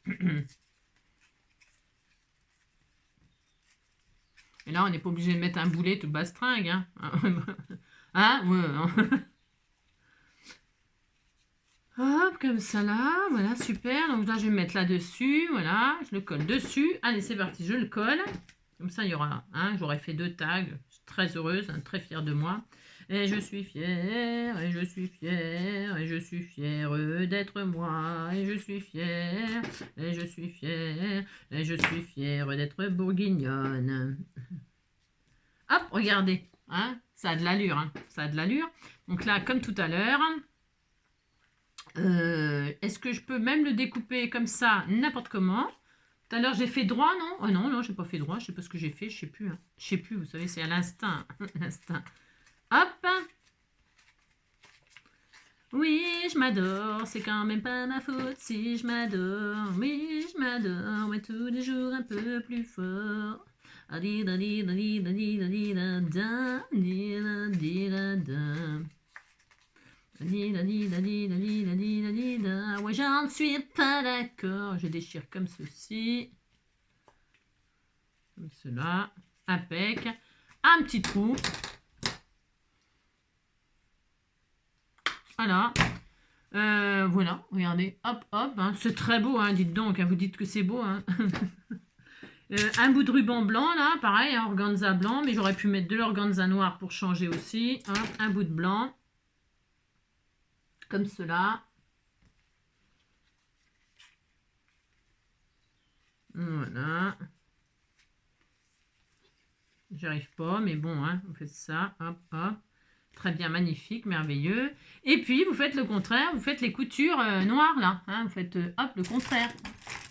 Speaker 1: Et là, on n'est pas obligé de mettre un boulet tout bastringue. Hein, hein, ouais. Hop, comme ça là, voilà, super. Donc là, je vais me mettre là-dessus, voilà, je le colle dessus. Allez, c'est parti, je le colle. Comme ça, il y aura, hein, j'aurais fait 2 tags. Je suis très heureuse, hein, très fière de moi. Et je suis fière, et je suis fière, et je suis fière d'être moi. Et je suis fière, et je suis fière, et je suis fière d'être bourguignonne. Hop, regardez, hein, ça a de l'allure, hein, ça a de l'allure. Donc là, comme tout à l'heure... est-ce que je peux même le découper comme ça, n'importe comment? Tout à l'heure, j'ai fait droit, non? Oh non, non, j'ai pas fait droit. Je sais pas ce que j'ai fait. Je sais plus. Hein. Je sais plus, vous savez, c'est à l'instinct. L'instinct. Hop. Oui, je m'adore. C'est quand même pas ma faute si je m'adore. Oui, je m'adore. Mais tous les jours un peu plus fort. Ouais, j'en suis pas d'accord. Je déchire comme ceci. Comme cela. Impec. Un petit trou. Voilà. Voilà, regardez. Hop, hop. Hein. C'est très beau, hein, dites donc. Hein, vous dites que c'est beau. Hein. Un bout de ruban blanc, là. Pareil, hein, organza blanc. Mais j'aurais pu mettre de l'organza noir pour changer aussi. Hein, un bout de blanc. Comme cela. Voilà. J'arrive pas, mais bon, hein, vous faites ça, hop, hop. Très bien, magnifique, merveilleux. Et puis, vous faites le contraire, vous faites les coutures noires, là. Hein, vous faites, hop, le contraire.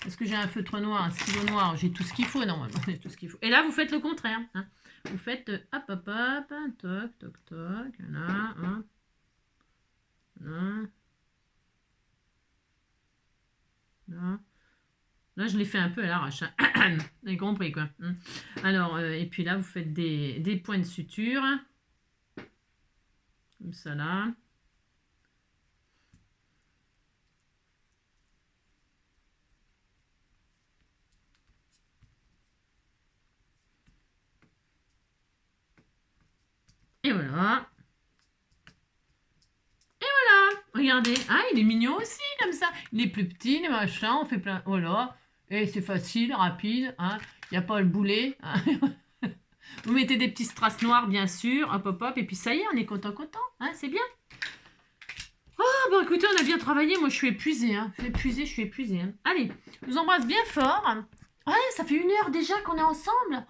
Speaker 1: Est-ce que j'ai un feutre noir, un stylo noir? J'ai tout ce qu'il faut, normalement, j'ai tout ce qu'il faut. Et là, vous faites le contraire. Hein. Vous faites, hop, hop, hop, toc, toc, toc, là, hop. Là. Là. Là, je l'ai fait un peu à l'arrache. Hein. Vous avez compris, quoi. Alors, et puis là, vous faites des points de suture. Comme ça, là. Et voilà. Et voilà. Regardez. Ah, il est mignon aussi, comme ça. Il est plus petit, les machins. On fait plein... Voilà. Et c'est facile, rapide, hein. Il n'y a pas le boulet. Hein. Vous mettez des petits strass noirs, bien sûr. Hop, hop, hop. Et puis ça y est, on est content. Hein, c'est bien. Oh, bon, écoutez, on a bien travaillé. Moi, je suis épuisée. Hein. Je suis épuisée. Hein. Allez, je vous embrasse bien fort. Allez, ça fait 1 heure déjà qu'on est ensemble.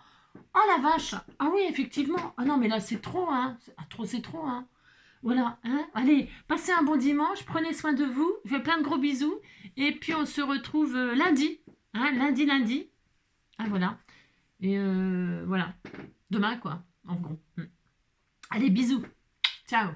Speaker 1: Oh la vache. Ah oui, effectivement. Ah non, mais là, c'est trop. Hein. C'est trop. Hein. Voilà. Hein. Allez, passez un bon dimanche. Prenez soin de vous. Je fais plein de gros bisous. Et puis, on se retrouve lundi. Hein, lundi. Ah, voilà. Et voilà. Demain, quoi. En gros. Allez, bisous. Ciao.